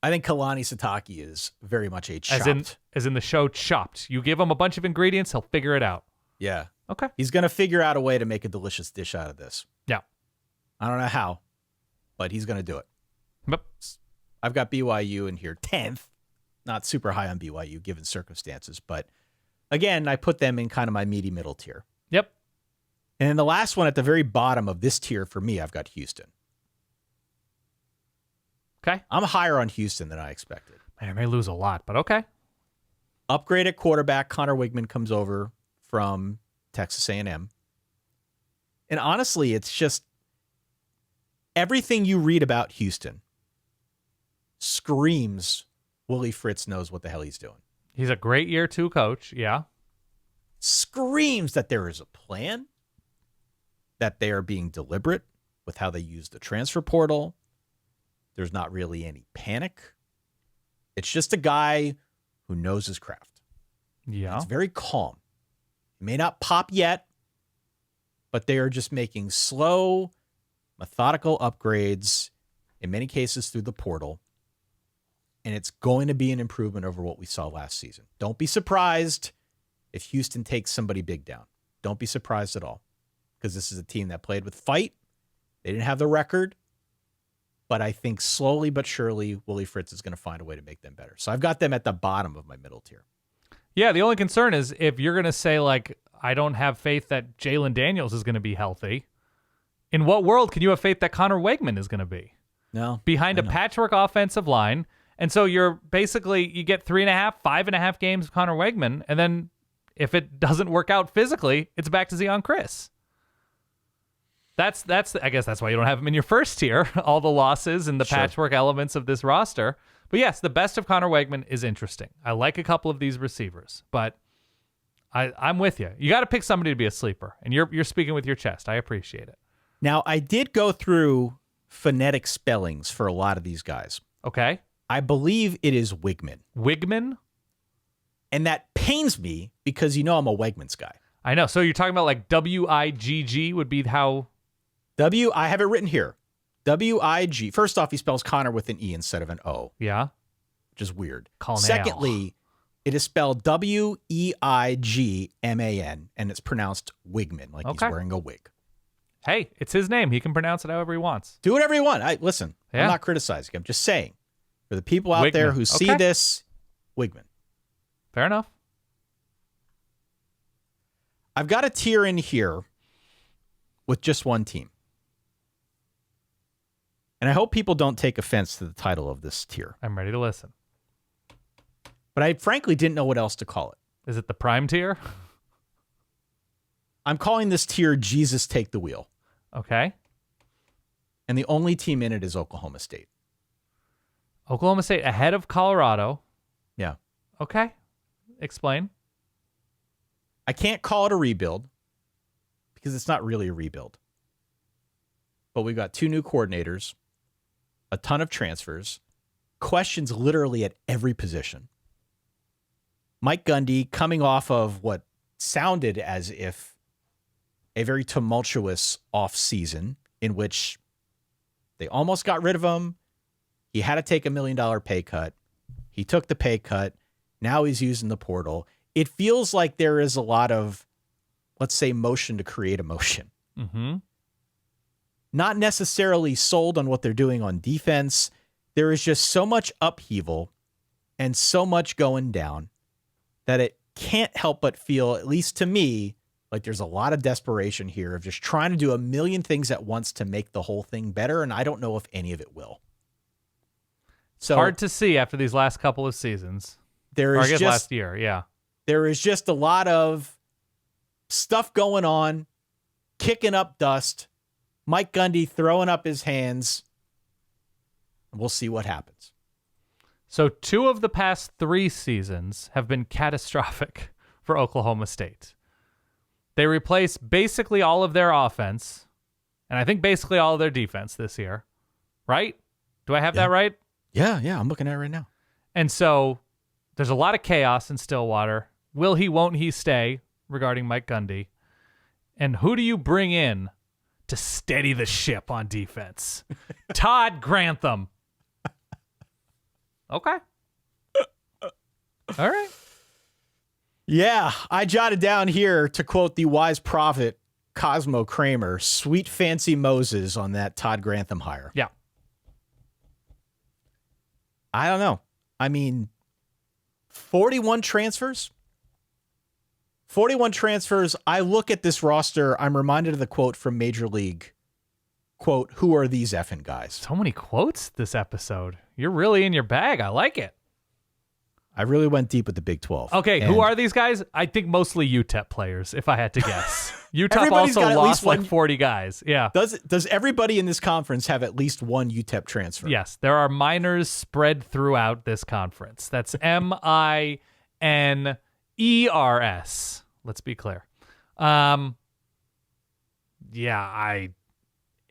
I think Kalani Sitake is very much a chopped. As in the show Chopped. You give him a bunch of ingredients, he'll figure it out. Yeah. Okay. He's going to figure out a way to make a delicious dish out of this. Yeah. I don't know how, but he's going to do it. Yep. I've got BYU in here 10th. Not super high on BYU given circumstances, but again, I put them in kind of my meaty middle tier. Yep. And then the last one at the very bottom of this tier for me, I've got Houston. Okay. I'm higher on Houston than I expected. Man, they lose a lot, but okay. Upgrade at quarterback. Connor Wigman comes over from Texas A&M. And honestly, it's just everything you read about Houston screams Willie Fritz knows what the hell he's doing. He's a great year two coach. Yeah. Screams that there is a plan, that they are being deliberate with how they use the transfer portal. There's not really any panic. It's just a guy who knows his craft. Yeah. It's very calm. It may not pop yet, but they are just making slow, methodical upgrades, in many cases through the portal. And it's going to be an improvement over what we saw last season. Don't be surprised if Houston takes somebody big down. Don't be surprised at all, because this is a team that played with fight. They didn't have the record, but I think slowly but surely Willie Fritz is going to find a way to make them better. So I've got them at the bottom of my middle tier. Yeah, the only concern is if you're going to say, like, I don't have faith that Jalen Daniels is going to be healthy, in what world can you have faith that Connor Wegman is going to be? No. Behind a patchwork offensive line. And so you get 5.5 games of Connor Wegman, and then if it doesn't work out physically, it's back to Zion Chris. I guess that's why you don't have him in your first tier, all the losses and the patchwork elements of this roster. But yes, the best of Connor Wegman is interesting. I like a couple of these receivers, but I'm with you. You got to pick somebody to be a sleeper, and you're speaking with your chest. I appreciate it. Now, I did go through phonetic spellings for a lot of these guys. Okay. I believe it is Wigman. Wigman? And that pains me because I'm a Wegmans guy. I know. So you're talking about like W-I-G-G would be how... I have it written here. W-I-G. First off, he spells Connor with an E instead of an O. Yeah. Which is weird. Colonel. Secondly, it is spelled W-E-I-G-M-A-N, and it's pronounced Wigman, like he's wearing a wig. Hey, it's his name. He can pronounce it however he wants. Do whatever you want. Listen, yeah. I'm not criticizing. I'm just saying, for the people out there who see this, Wigman. Fair enough. I've got a tier in here with just one team. And I hope people don't take offense to the title of this tier. I'm ready to listen. But I frankly didn't know what else to call it. Is it the prime tier? I'm calling this tier Jesus Take the Wheel. Okay. And the only team in it is Oklahoma State. Oklahoma State ahead of Colorado. Yeah. Okay. Explain. I can't call it a rebuild because it's not really a rebuild. But we've got 2 new coordinators, a ton of transfers, questions literally at every position. Mike Gundy coming off of what sounded as if a very tumultuous offseason in which they almost got rid of him. He had to take $1 million pay cut. He took the pay cut. Now he's using the portal. It feels like there is a lot of, let's say, motion to create emotion. Mm-hmm. Not necessarily sold on what they're doing on defense. There is just so much upheaval and so much going down that it can't help but feel, at least to me, like there's a lot of desperation here of just trying to do a million things at once to make the whole thing better, and I don't know if any of it will. So hard to see after these last couple of seasons. Last year, yeah. There is just a lot of stuff going on, kicking up dust, Mike Gundy throwing up his hands. We'll see what happens. So 2 of the past 3 seasons have been catastrophic for Oklahoma State. They replace basically all of their offense, and I think basically all of their defense this year, right? Do I have that right? Yeah, I'm looking at it right now. And so there's a lot of chaos in Stillwater. Will he, won't he stay regarding Mike Gundy? And who do you bring in to steady the ship on defense? Todd Grantham. Okay. All right. Yeah, I jotted down here to quote the wise prophet Cosmo Kramer, sweet fancy Moses on that Todd Grantham hire. Yeah. I don't know. I mean, 41 transfers. 41 transfers. I look at this roster. I'm reminded of the quote from Major League. Quote, who are these effing guys? So many quotes this episode. You're really in your bag. I like it. I really went deep with the Big 12. Okay, who are these guys? I think mostly UTEP players, if I had to guess. UTEP Everybody's also got at lost least one- like 40 guys. Yeah. Does everybody in this conference have at least one UTEP transfer? Yes, there are minors spread throughout this conference. That's MINERS. Let's be clear.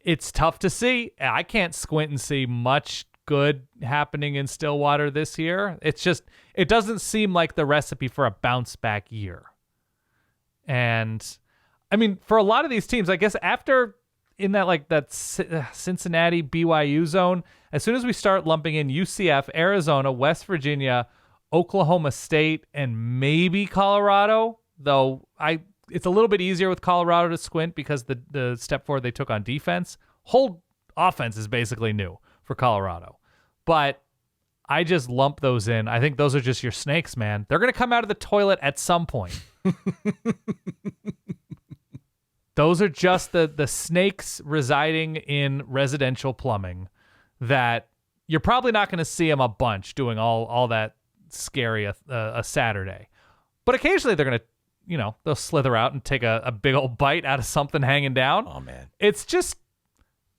It's tough to see. I can't squint and see much good happening in Stillwater this year. It doesn't seem like the recipe for a bounce back year. And I mean, for a lot of these teams, I guess after in that Cincinnati BYU zone, as soon as we start lumping in UCF, Arizona, West Virginia, Oklahoma State, and maybe Colorado, though it's a little bit easier with Colorado to squint because the step forward they took on defense. Whole offense is basically new for Colorado. But I just lump those in. I think those are just your snakes, man. They're going to come out of the toilet at some point. Those are just the snakes residing in residential plumbing that you're probably not going to see them a bunch doing all that scary a Saturday. But occasionally they're going to, they'll slither out and take a big old bite out of something hanging down. Oh, man. It's just,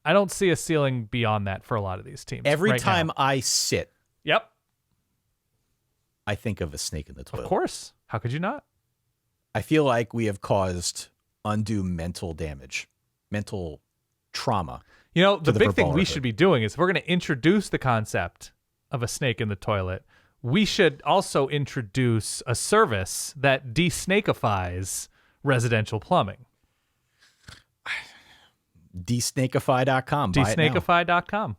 I don't see a ceiling beyond that for a lot of these teams. Every right time now. I sit, Yep. I think of a snake in the toilet. Of course. How could you not? I feel like we have caused undue mental damage, mental trauma. The big thing we should be doing is if we're going to introduce the concept of a snake in the toilet, we should also introduce a service that desnakifies residential plumbing. Desnakeify.com. Desnakeify.com.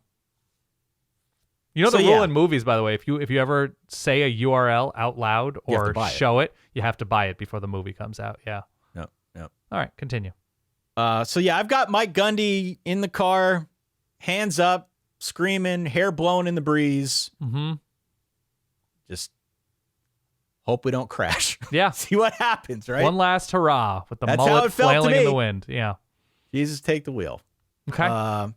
The rule in movies, by the way, if you ever say a URL out loud or show it, you have to buy it before the movie comes out. Yeah. Yep. All right, continue. I've got Mike Gundy in the car, hands up, screaming, hair blowing in the breeze. Mm-hmm. Just hope we don't crash. Yeah. See what happens, right? One last hurrah with the That's how mullet it felt to flailing in me. the wind. Yeah. Jesus, take the wheel. Okay.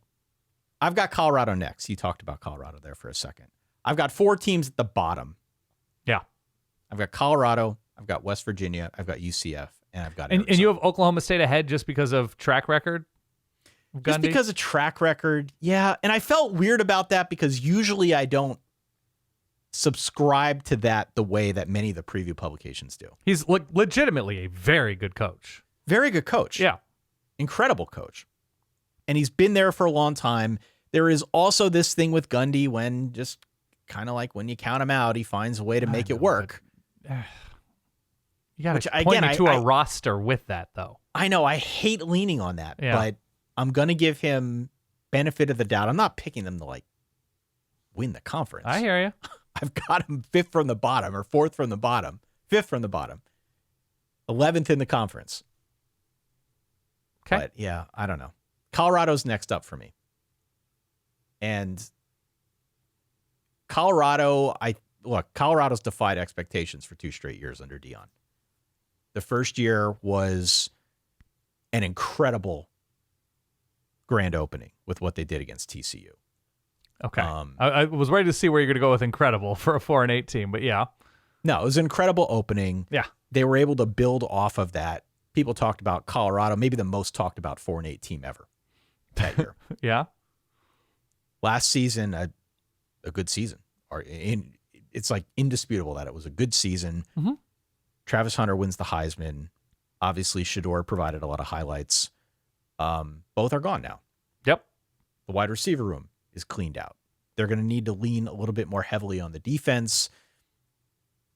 I've got Colorado next. You talked about Colorado there for a second. I've got 4 teams at the bottom. Yeah. I've got Colorado. I've got West Virginia. I've got UCF. And I've got Arizona. And you have Oklahoma State ahead just because of track record? Gundy? Just because of track record. Yeah. And I felt weird about that because usually I don't subscribe to that the way that many of the preview publications do. He's legitimately a very good coach. Very good coach. Yeah. Incredible coach. And he's been there for a long time. There is also this thing with Gundy when just kind of like when you count him out, he finds a way to make it work. You got to point me to a roster with that, though. I know. I hate leaning on that, but I'm going to give him benefit of the doubt. I'm not picking them to win the conference. I hear you. I've got him 5th from the bottom or 4th from the bottom, 5th from the bottom, 11th in the conference. Okay. But yeah, I don't know. Colorado's next up for me. And Colorado's defied expectations for 2 straight years under Dion. The first year was an incredible grand opening with what they did against TCU. Okay. I was ready to see where you're going to go with incredible for a 4-8 team, but yeah. No, it was an incredible opening. Yeah. They were able to build off of that. People talked about Colorado, maybe the most talked about 4-8 team ever that year. Yeah. Last season, a good season. It's indisputable that it was a good season. Mm-hmm. Travis Hunter wins the Heisman. Obviously, Shador provided a lot of highlights. Both are gone now. Yep. The wide receiver room is cleaned out. They're going to need to lean a little bit more heavily on the defense.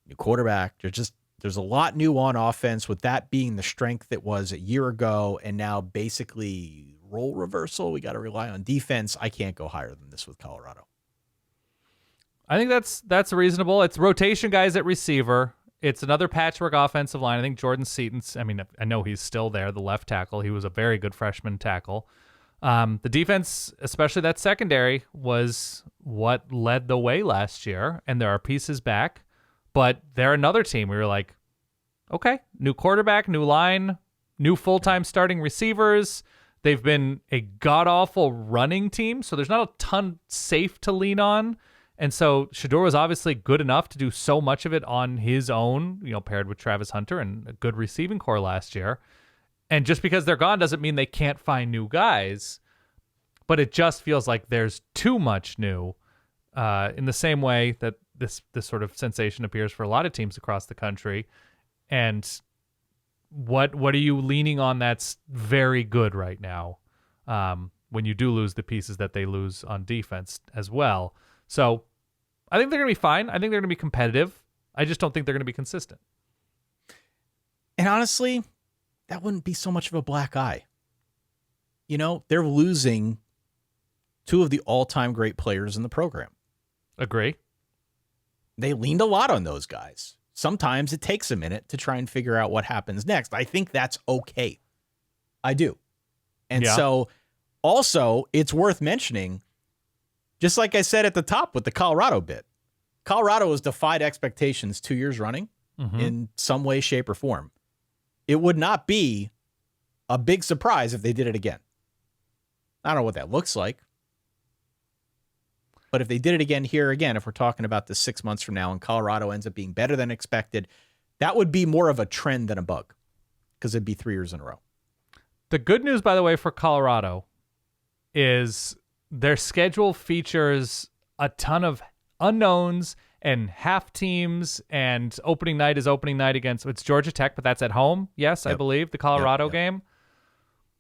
New quarterback. There's a lot new on offense, with that being the strength that was a year ago, and now basically role reversal. We got to rely on defense. I can't go higher than this with Colorado. I think that's reasonable. It's rotation guys at receiver. It's another patchwork offensive line. I think Jordan Seaton's, I know he's still there, the left tackle. He was a very good freshman tackle. The defense, especially that secondary, was what led the way last year, and there are pieces back, but they're another team. We were like, okay, new quarterback, new line, new full-time starting receivers. They've been a god-awful running team, so there's not a ton safe to lean on. And so Shador was obviously good enough to do so much of it on his own, paired with Travis Hunter and a good receiving core last year. And just because they're gone doesn't mean they can't find new guys, but it just feels like there's too much new, in the same way that this sort of sensation appears for a lot of teams across the country. And what are you leaning on that's very good right now, when you do lose the pieces that they lose on defense as well? So I think they're going to be fine. I think they're going to be competitive. I just don't think they're going to be consistent. And honestly, that wouldn't be so much of a black eye. They're losing two of the all-time great players in the program. Agree. They leaned a lot on those guys. Sometimes it takes a minute to try and figure out what happens next. I think that's okay. I do. And so also it's worth mentioning, just like I said at the top with the Colorado bit, Colorado has defied expectations 2 years running in some way, shape, or form. It would not be a big surprise if they did it again. I don't know what that looks like. But if they did it again here, if we're talking about this 6 months from now and Colorado ends up being better than expected, that would be more of a trend than a bug, because it'd be 3 years in a row. The good news, by the way, for Colorado is their schedule features a ton of unknowns and half teams, and opening night is opening night against, it's Georgia Tech, but that's at home. Yes, I believe, the Colorado game.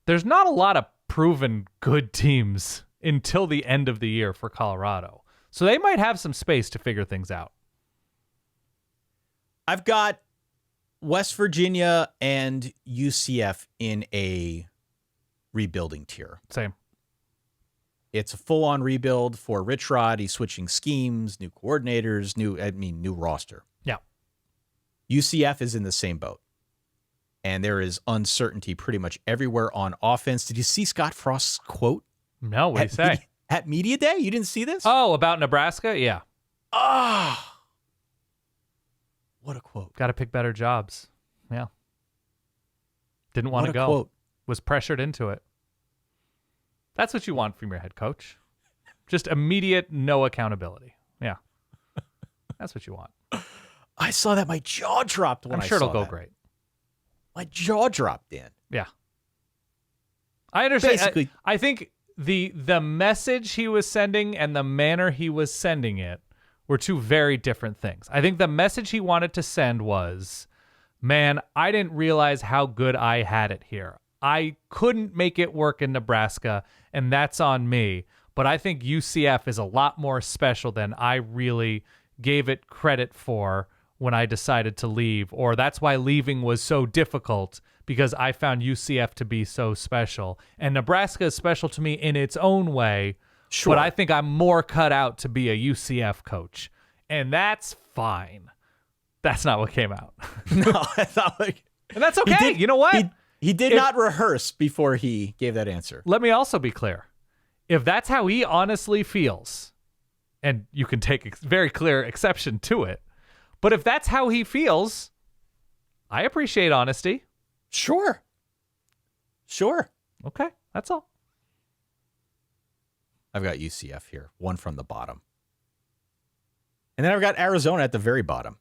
There's not a lot of proven good teams until the end of the year for Colorado. So they might have some space to figure things out. I've got West Virginia and UCF in a rebuilding tier. Same. It's a full-on rebuild for Rich Rod. He's switching schemes, new coordinators, new roster. Yeah. UCF is in the same boat. And there is uncertainty pretty much everywhere on offense. Did you see Scott Frost's quote? No, what did he say? At Media Day? You didn't see this? Oh, about Nebraska? Yeah. Ah. What a quote. Got to pick better jobs. Yeah. Didn't want to go. Quote. Was pressured into it. That's what you want from your head coach. Just immediate no accountability. Yeah. That's what you want. I saw that. My jaw dropped when I saw that. I'm sure it'll go great. My jaw dropped, Dan. Yeah. I understand. Basically, I think the message he was sending and the manner he was sending it were two very different things. I think the message he wanted to send was, man, I didn't realize how good I had it here. I couldn't make it work in Nebraska, and that's on me. But I think UCF is a lot more special than I really gave it credit for when I decided to leave, or that's why leaving was so difficult, because I found UCF to be so special. And Nebraska is special to me in its own way, sure, but I think I'm more cut out to be a UCF coach. And that's fine. That's not what came out. No, that's not like... And that's okay. You know what? He did not rehearse before he gave that answer. Let me also be clear. If that's how he honestly feels, and you can take very clear exception to it, but if that's how he feels, I appreciate honesty. Sure. Okay, that's all. I've got UCF here, one from the bottom. And then I've got Arizona at the very bottom.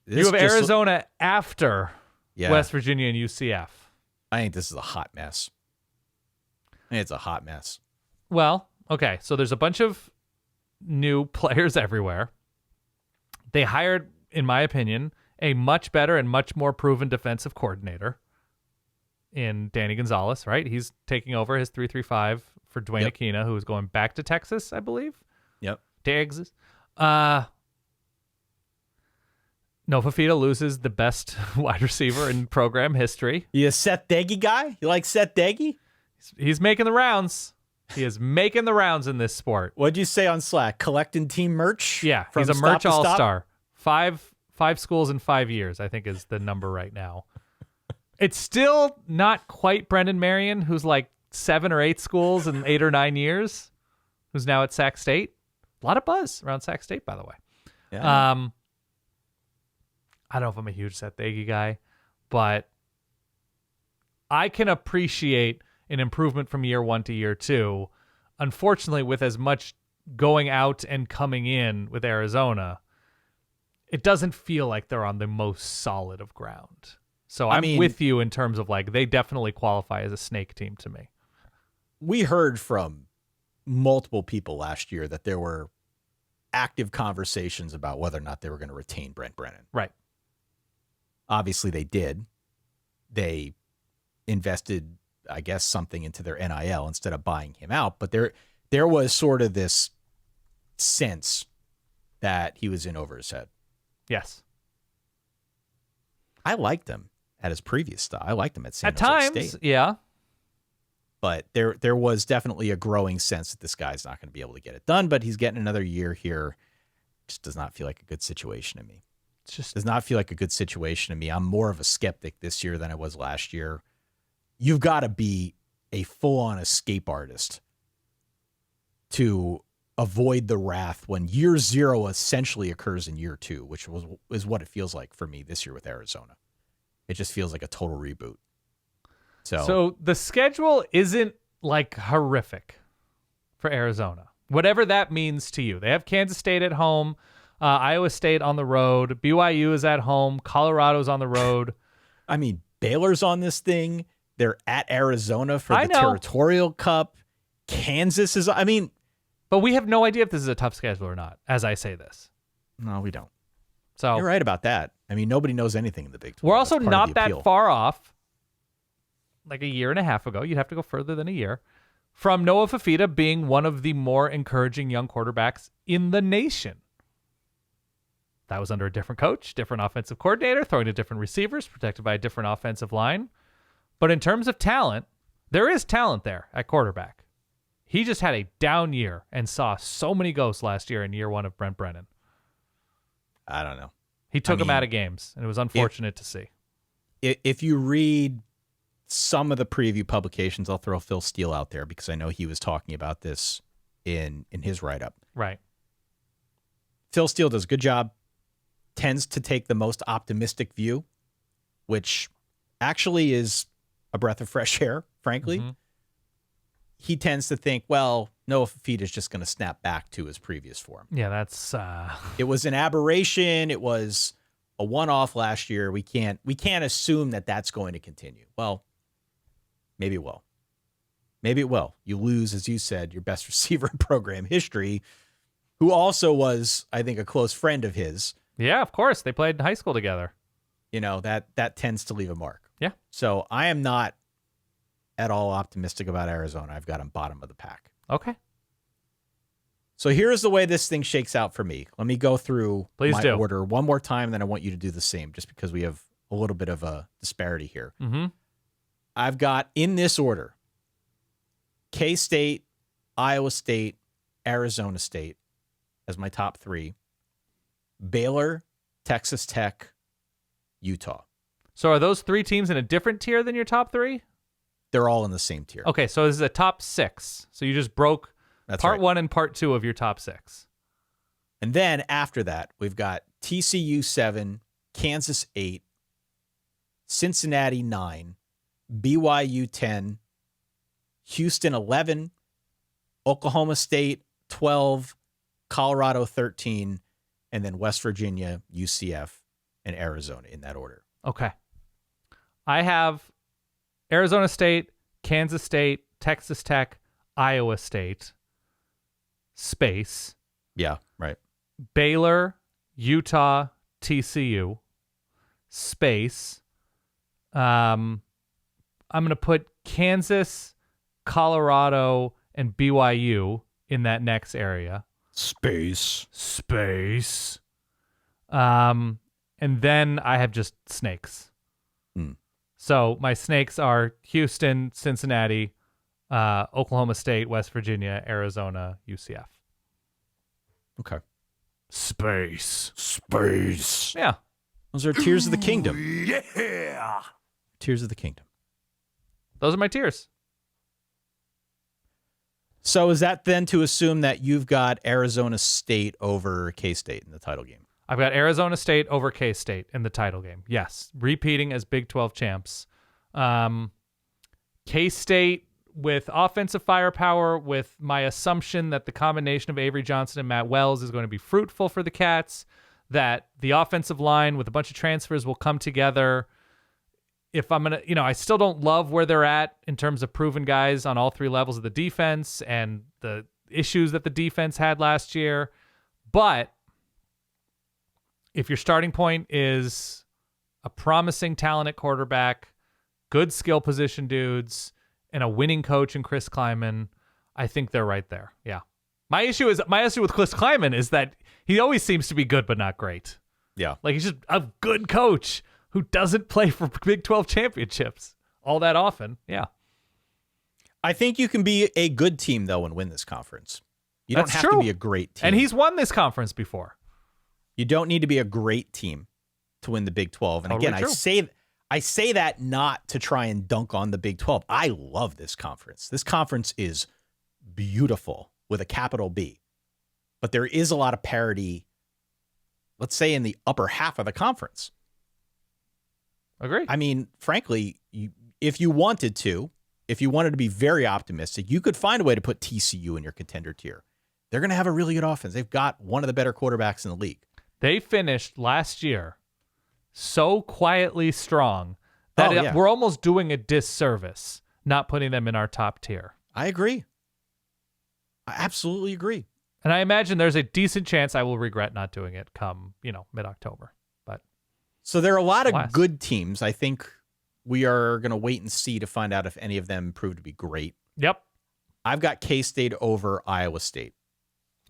You have Arizona after West Virginia and UCF. I think this is a hot mess. It's a hot mess. Well, okay, so there's a bunch of new players everywhere. They hired, in my opinion, a much better and much more proven defensive coordinator in Danny Gonzalez, right? He's taking over his 3-3-5 for Dwayne Aquina, who is going back to Texas, I believe. Yep. Texas. Noah Fifita loses the best wide receiver in program history. You a Seth Deggy guy? You like Seth Deggy? He's making the rounds. He is making the rounds in this sport. What'd you say on Slack? Collecting team merch? Yeah, he's a merch all-star. Five schools in 5 years, I think, is the number right now. It's still not quite Brendan Marion, who's like 7 or 8 schools in 8 or 9 years, who's now at Sac State. A lot of buzz around Sac State, by the way. Yeah. I don't know if I'm a huge Seth Agee guy, but I can appreciate an improvement from year 1 to year 2. Unfortunately, with as much going out and coming in with Arizona, it doesn't feel like they're on the most solid of ground. So I'm with you in terms of like they definitely qualify as a snake team to me. We heard from multiple people last year that there were active conversations about whether or not they were going to retain Brent Brennan. Right. Obviously they did. They invested, I guess, something into their NIL instead of buying him out. But there was sort of this sense that he was in over his head. Yes. I liked him at his previous stop. I liked him at San Jose times, State. yeah. But there was definitely a growing sense that this guy's not going to be able to get it done, but he's getting another year here. Just does not feel like a good situation to me. It just does not feel like a good situation to me. I'm more of a skeptic this year than I was last year. You've got to be a full-on escape artist to avoid the wrath when year 0 essentially occurs in year 2, which is what it feels like for me this year with Arizona. It just feels like a total reboot. So the schedule isn't like horrific for Arizona, whatever that means to you. They have Kansas State at home, Iowa State on the road, BYU is at home, Colorado's on the road. I mean, Baylor's on this thing. They're at Arizona for the Territorial Cup. Kansas is, but we have no idea if this is a tough schedule or not, as I say this. No, we don't. So you're right about that. I mean, nobody knows anything in the Big 12. We're also not that far off. Like a year and a half ago, you'd have to go further than a year, from Noah Fifita being one of the more encouraging young quarterbacks in the nation. That was under a different coach, different offensive coordinator, throwing to different receivers, protected by a different offensive line. But in terms of talent, there is talent there at quarterback. He just had a down year and saw so many ghosts last year in year 1 of Brent Brennan. I don't know. He took him out of games, and it was unfortunate to see. If you read some of the preview publications, I'll throw Phil Steele out there because I know he was talking about this in his write-up. Right. Phil Steele does a good job, tends to take the most optimistic view, which actually is a breath of fresh air, frankly. Mm-hmm. He tends to think, well, Noah Fifita is just going to snap back to his previous form. Yeah, that's... It was an aberration. It was a one-off last year. We can't assume that that's going to continue. Well, maybe it will. Maybe it will. You lose, as you said, your best receiver in program history, who also was, I think, a close friend of his. Yeah, of course. They played in high school together. That tends to leave a mark. Yeah. So I am not at all optimistic about Arizona. I've got them bottom of the pack. Okay. So here's the way this thing shakes out for me. Let me go through my order one more time, then I want you to do the same, just because we have a little bit of a disparity here. Mm-hmm. I've got, in this order, K-State, Iowa State, Arizona State as my top 3. Baylor, Texas Tech, Utah. So are those 3 teams in a different tier than your top 3? They're all in the same tier. Okay, so this is a top 6. So you just broke part 1 and part 2 of your top 6. And then after that, we've got TCU 7, Kansas 8, Cincinnati 9, BYU 10, Houston 11, Oklahoma State 12, Colorado 13, and then West Virginia, UCF, and Arizona in that order. Okay. I have Arizona State, Kansas State, Texas Tech, Iowa State, space. Yeah, right. Baylor, Utah, TCU. space. I'm going to put Kansas, Colorado, and BYU in that next area. Space. And then I have just snakes. So my snakes are Houston, Cincinnati, Oklahoma State, West Virginia, Arizona, UCF. Okay. Space. Yeah. Those are tiers of the kingdom. Yeah. Tiers of the kingdom. Those are my tiers. So is that then to assume that you've got Arizona State over K-State in the title game? I've got Arizona State over K-State in the title game. Yes. Repeating as Big 12 champs. K-State with offensive firepower, with my assumption that the combination of Avery Johnson and Matt Wells is going to be fruitful for the Cats, that the offensive line with a bunch of transfers will come together. If I'm going to, I still don't love where they're at in terms of proven guys on all three levels of the defense and the issues that the defense had last year. But if your starting point is a promising talent at quarterback, good skill position dudes, and a winning coach in Chris Kleiman, I think they're right there. Yeah. My issue with Chris Kleiman is that he always seems to be good but not great. Yeah. Like, he's just a good coach who doesn't play for Big 12 championships all that often. Yeah. I think you can be a good team, though, and win this conference. You don't have to be a great team. And he's won this conference before. You don't need to be a great team to win the Big 12. And again, I say that not to try and dunk on the Big 12. I love this conference. This conference is beautiful with a capital B. But there is a lot of parity, let's say, in the upper half of the conference. Agree. I mean, frankly, if you wanted to be very optimistic, you could find a way to put TCU in your contender tier. They're going to have a really good offense. They've got one of the better quarterbacks in the league. They finished last year so quietly strong that we're almost doing a disservice not putting them in our top tier. I agree. I absolutely agree. And I imagine there's a decent chance I will regret not doing it come, mid-October. But so there are a lot of good teams. I think we are going to wait and see to find out if any of them prove to be great. Yep. I've got K-State over Iowa State.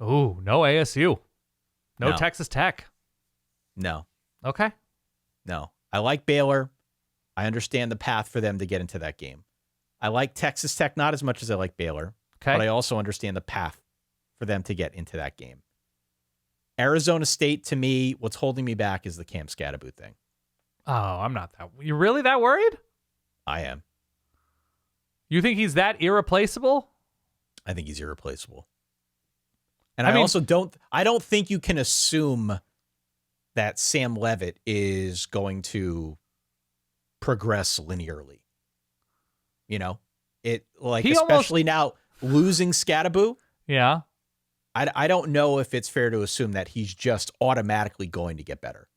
Ooh, no ASU. No Texas Tech. No. Okay. No. I like Baylor. I understand the path for them to get into that game. I like Texas Tech not as much as I like Baylor, but I also understand the path for them to get into that game. Arizona State, to me, what's holding me back is the Cam Scatterboot thing. Oh, I'm not that. You really that worried? I am. You think he's that irreplaceable? I think he's irreplaceable. And I don't think you can assume that Sam Leavitt is going to progress linearly. Especially now losing Scatterboot. Yeah. I don't know if it's fair to assume that he's just automatically going to get better.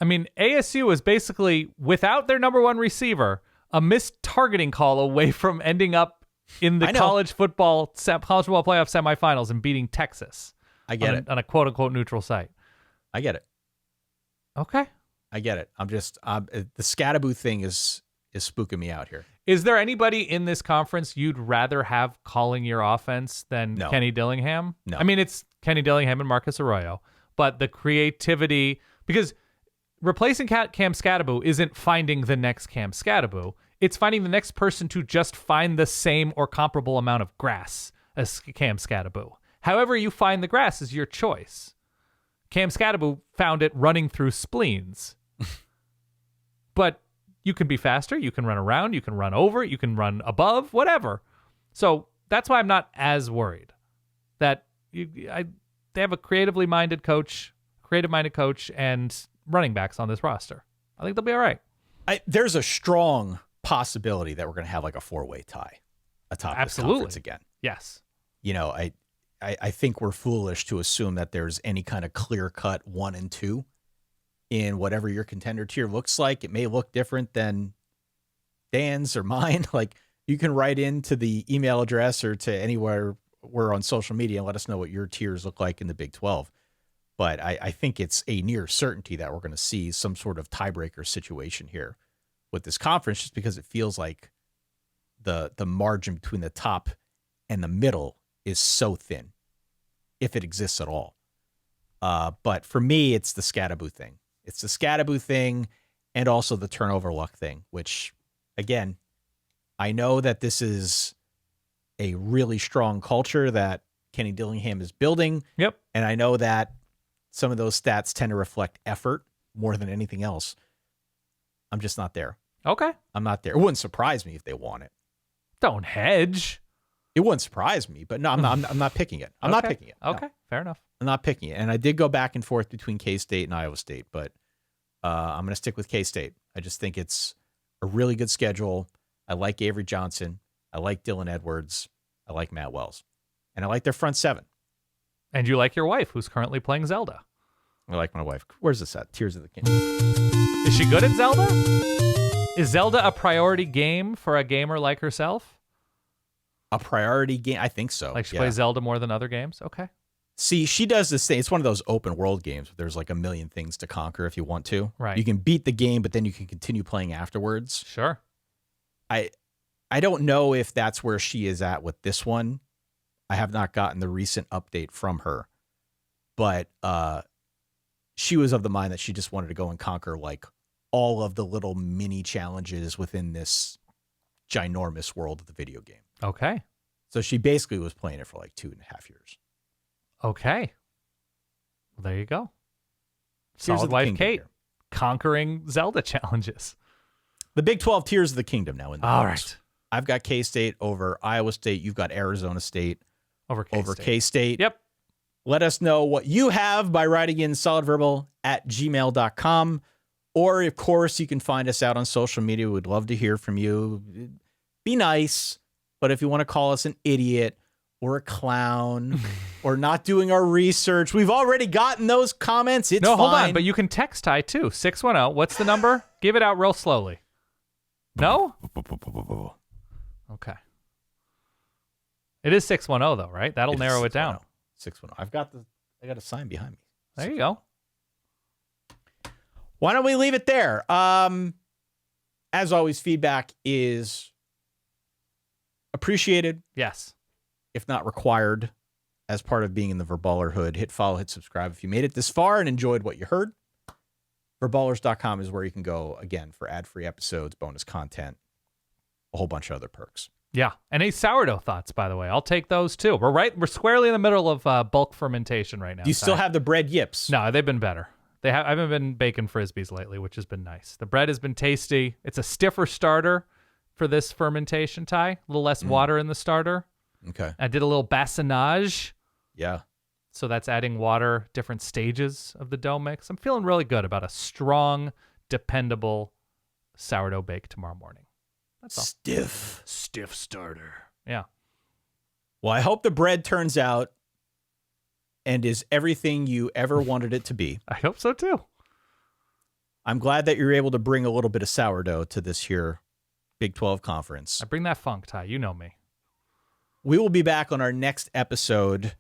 I mean, ASU is basically, without their number one receiver, a missed targeting call away from ending up in the college football playoff semifinals and beating Texas. I get it. On a quote-unquote neutral site. I get it. Okay. I get it. I'm just the Scatterboot thing is spooking me out here. Is there anybody in this conference you'd rather have calling your offense than Kenny Dillingham? No. I mean, it's Kenny Dillingham and Marcus Arroyo, but the creativity, because replacing Cam Scatterboot isn't finding the next Cam Scatterboot. It's finding the next person to just find the same or comparable amount of grass as Cam Scatterboot. However you find the grass is your choice. Cam Scatterboot found it running through spleens. But you can be faster, you can run around, you can run over, you can run above, whatever. So that's why I'm not as worried that they have a creative minded coach, and running backs on this roster. I think they'll be all right. There's a strong possibility that we're going to have like a 4-way tie atop this conference again. Yes. I think we're foolish to assume that there's any kind of clear-cut 1 and 2 in whatever your contender tier looks like. It may look different than Dan's or mine. Like, you can write into the email address or to anywhere we're on social media and let us know what your tiers look like in the Big 12. But I think it's a near certainty that we're going to see some sort of tiebreaker situation here with this conference, just because it feels like the margin between the top and the middle is so thin, if it exists at all. But for me, it's the Scatterboo thing. It's the Scatterboo thing and also the turnover luck thing, which, again, I know that this is a really strong culture that Kenny Dillingham is building. Yep. And I know that some of those stats tend to reflect effort more than anything else. I'm just not there. Okay. I'm not there. It wouldn't surprise me if they won it. Don't hedge. It wouldn't surprise me, but no, I'm not picking it. I'm not picking it. No. Okay. Fair enough. I'm not picking it. And I did go back and forth between K-State and Iowa State, but I'm going to stick with K-State. I just think it's a really good schedule. I like Avery Johnson. I like Dylan Edwards. I like Matt Wells. And I like their front seven. And you like your wife, who's currently playing Zelda. I like my wife. Where's this at? Tears of the Kingdom. Is she good at Zelda? Is Zelda a priority game for a gamer like herself? A priority game? I think so. Like she plays Zelda more than other games? Okay. See, she does this thing. It's one of those open world games where there's like a million things to conquer if you want to. Right. You can beat the game, but then you can continue playing afterwards. Sure. I don't know if that's where she is at with this one. I have not gotten the recent update from her, but she was of the mind that she just wanted to go and conquer like all of the little mini challenges within this ginormous world of the video game. Okay. So she basically was playing it for like 2.5 years. Okay. Well, there you go. Tears Solid of the wife Kingdom Kate here. conquering Zelda challenges. The Big 12 Tears of the Kingdom now in the All books. right. I've got K-State over Iowa State. You've got Arizona State Over K-State. over K-State. Yep. Let us know what you have by writing in solidverbal@gmail.com. Or, of course, you can find us out on social media. We'd love to hear from you. Be nice. But if you want to call us an idiot or a clown or not doing our research, we've already gotten those comments. It's fine. Hold on. But you can text Ty, too. 610. What's the number? Give it out real slowly. No? Okay. It is 610, though, right? That'll narrow it down. 610. I got a sign behind me. There you go. Why don't we leave it there? As always, feedback is appreciated, Yes. if not required, as part of being in the Verballerhood. Hit follow, hit subscribe if you made it this far and enjoyed what you heard. Verballers.com is where you can go, again, for ad-free episodes, bonus content, a whole bunch of other perks. Yeah. Any sourdough thoughts, by the way? I'll take those, too. We're squarely in the middle of bulk fermentation right now. Do you still have the bread yips? No, they've been better. I haven't been baking Frisbees lately, which has been nice. The bread has been tasty. It's a stiffer starter for this fermentation, Ty. A little less water in the starter. Okay. I did a little bassinage. Yeah. So that's adding water, different stages of the dough mix. I'm feeling really good about a strong, dependable sourdough bake tomorrow morning. That's all. Stiff starter. Yeah. Well, I hope the bread turns out and is everything you ever wanted it to be. I hope so, too. I'm glad that you're able to bring a little bit of sourdough to this here Big 12 conference. I bring that funk, Ty. You know me. We will be back on our next episode,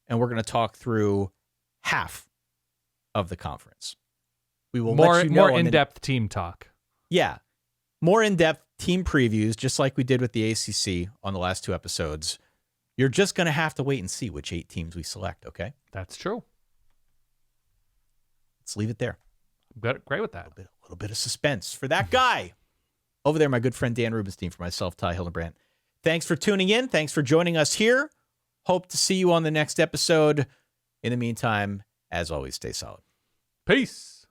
and we're going to talk through half of the conference. We will let you know more in-depth team talk. Yeah. More in-depth team previews, just like we did with the ACC on the last two episodes. You're just going to have to wait and see which 8 teams we select, okay? That's true. Let's leave it there. I'm great with that. A little bit of suspense for that guy. Over there, my good friend Dan Rubenstein, for myself, Ty Hildenbrandt. Thanks for tuning in. Thanks for joining us here. Hope to see you on the next episode. In the meantime, as always, stay solid. Peace.